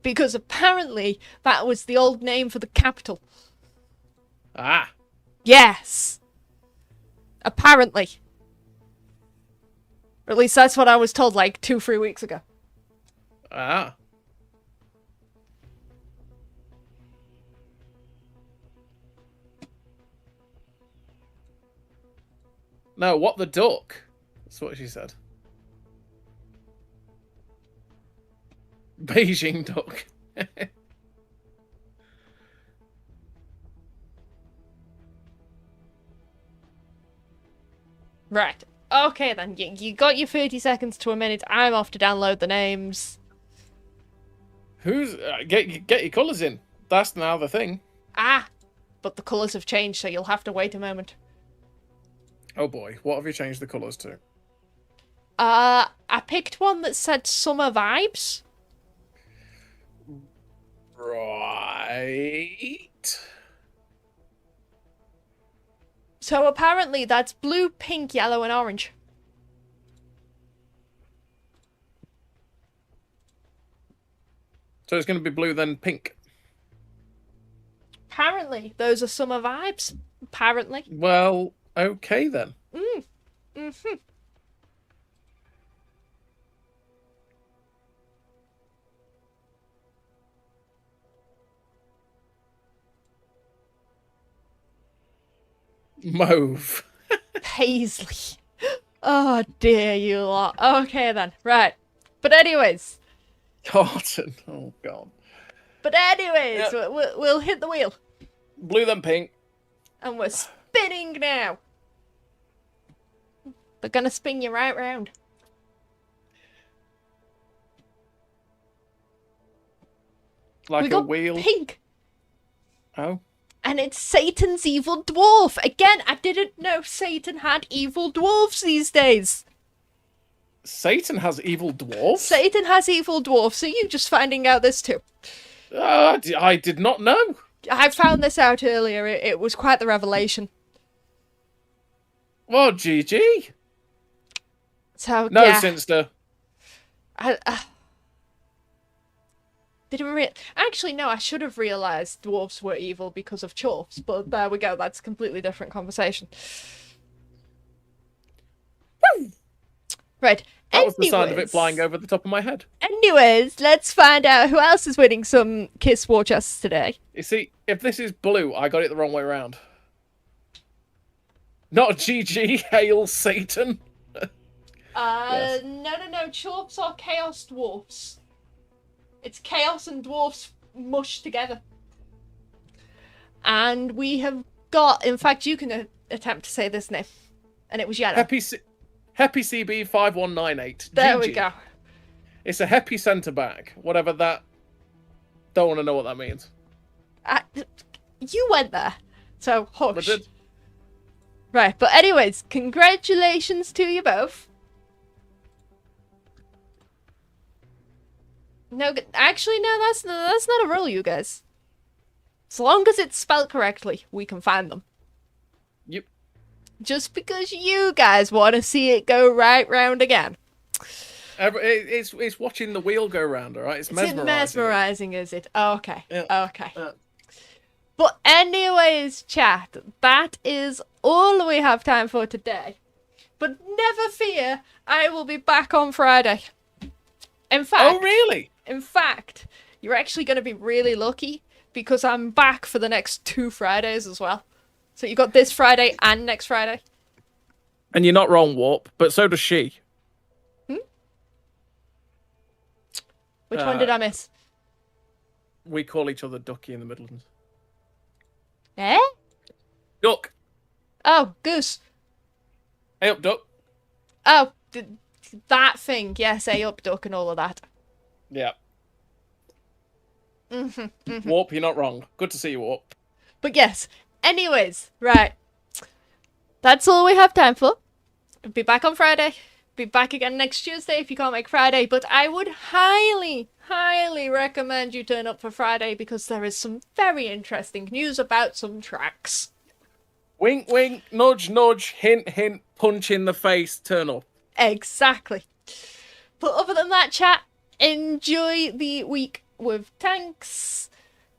Because apparently that was the old name for the capital. Ah. Yes. Apparently. Or at least that's what I was told like 2-3 weeks ago. Ah. No, what the duck? That's what she said. Beijing duck. Right. Okay then, you got your 30 seconds to a minute. I'm off to download the names. Who's... get your colours in. That's now the thing. Ah, but the colours have changed, so you'll have to wait a moment. Oh boy, what have you changed the colours to? I picked one that said summer vibes. Right. So apparently that's blue, pink, yellow, and orange. So it's going to be blue, then pink. Apparently, those are summer vibes. Apparently. Well, okay then. Mm-hmm. Mauve. Paisley. Oh dear, you lot. Okay then, right. But anyways. Cotton. Oh god. But anyways, Yep. we'll hit the wheel. Blue, then pink. And we're spinning now. They're gonna spin you right round. Like We a got wheel. pink. Oh. And it's Satan's evil dwarf. Again, I didn't know Satan had evil dwarves these days. Satan has evil dwarfs? Satan has evil dwarfs, so you just finding out this too. I did not know. I found this out earlier. It was quite the revelation. Well, GG. So, No, yeah. Sinster. I didn't actually, no, I should have realised dwarves were evil because of chorfs, but there we go, that's a completely different conversation. Woo! Right, That was the sound of it anyways- flying over the top of my head. Anyways, let's find out who else is winning some Kiss War Chests today. You see, if this is blue, I got it the wrong way around. Not GG, hail Satan. Yes. No, chorfs are chaos dwarfs. It's chaos and dwarfs mushed together. And we have got, in fact, you can attempt to say this name. And it was yellow. Happy CB 5198. There GG. we go. It's a happy centre back. Whatever that. Don't want to know what that means. You went there. So, I hush. did. Right, but anyways, congratulations to you both. No, actually, no, that's not a rule, you guys. As long as it's spelled correctly, we can find them. Yep. Just because you guys want to see it go right round again. It's watching the wheel go round, alright? It's mesmerising. Is it mesmerising, is it? Oh, okay. Yeah. Okay. Yeah. But anyways, chat, that is all we have time for today. But never fear, I will be back on Friday. In fact, Oh, really? In fact, you're actually going to be really lucky because I'm back for the next 2 Fridays as well. So you got this Friday and next Friday. And you're not wrong, Warp, but so does she. Which one did I miss? We call each other Ducky in the Midlands. Eh? Duck. Oh, goose. Hey up, Duck. Oh, that thing. Yes, A up, duck, and all of that. Yeah. Warp, you're not wrong. Good to see you, Warp. But yes. Anyways, right. That's all we have time for. Be back on Friday. Be back again next Tuesday if you can't make Friday. But I would highly, highly recommend you turn up for Friday because there is some very interesting news about some tracks. Wink, wink, nudge, nudge, hint, hint, punch in the face, turn up. Exactly. But other than that, chat, enjoy the week with tanks.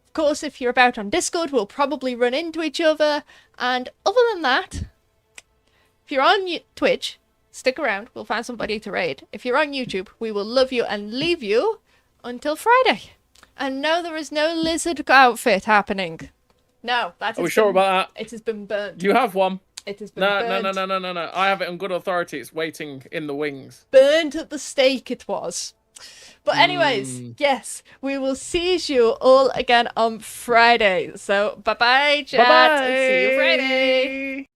Of course, if you're about on Discord, we'll probably run into each other. And other than that, if you're on Twitch, stick around. We'll find somebody to raid. If you're on YouTube, we will love you and leave you until Friday. And no, there is no lizard outfit happening. No, that Are we sure about that? It has been burnt. You have one. It has been No, burnt. no. I have it on good authority. It's waiting in the wings. Burnt at the stake it was. But anyways, yes, we will see you all again on Friday. So bye-bye, chat. Bye-bye. See you Friday.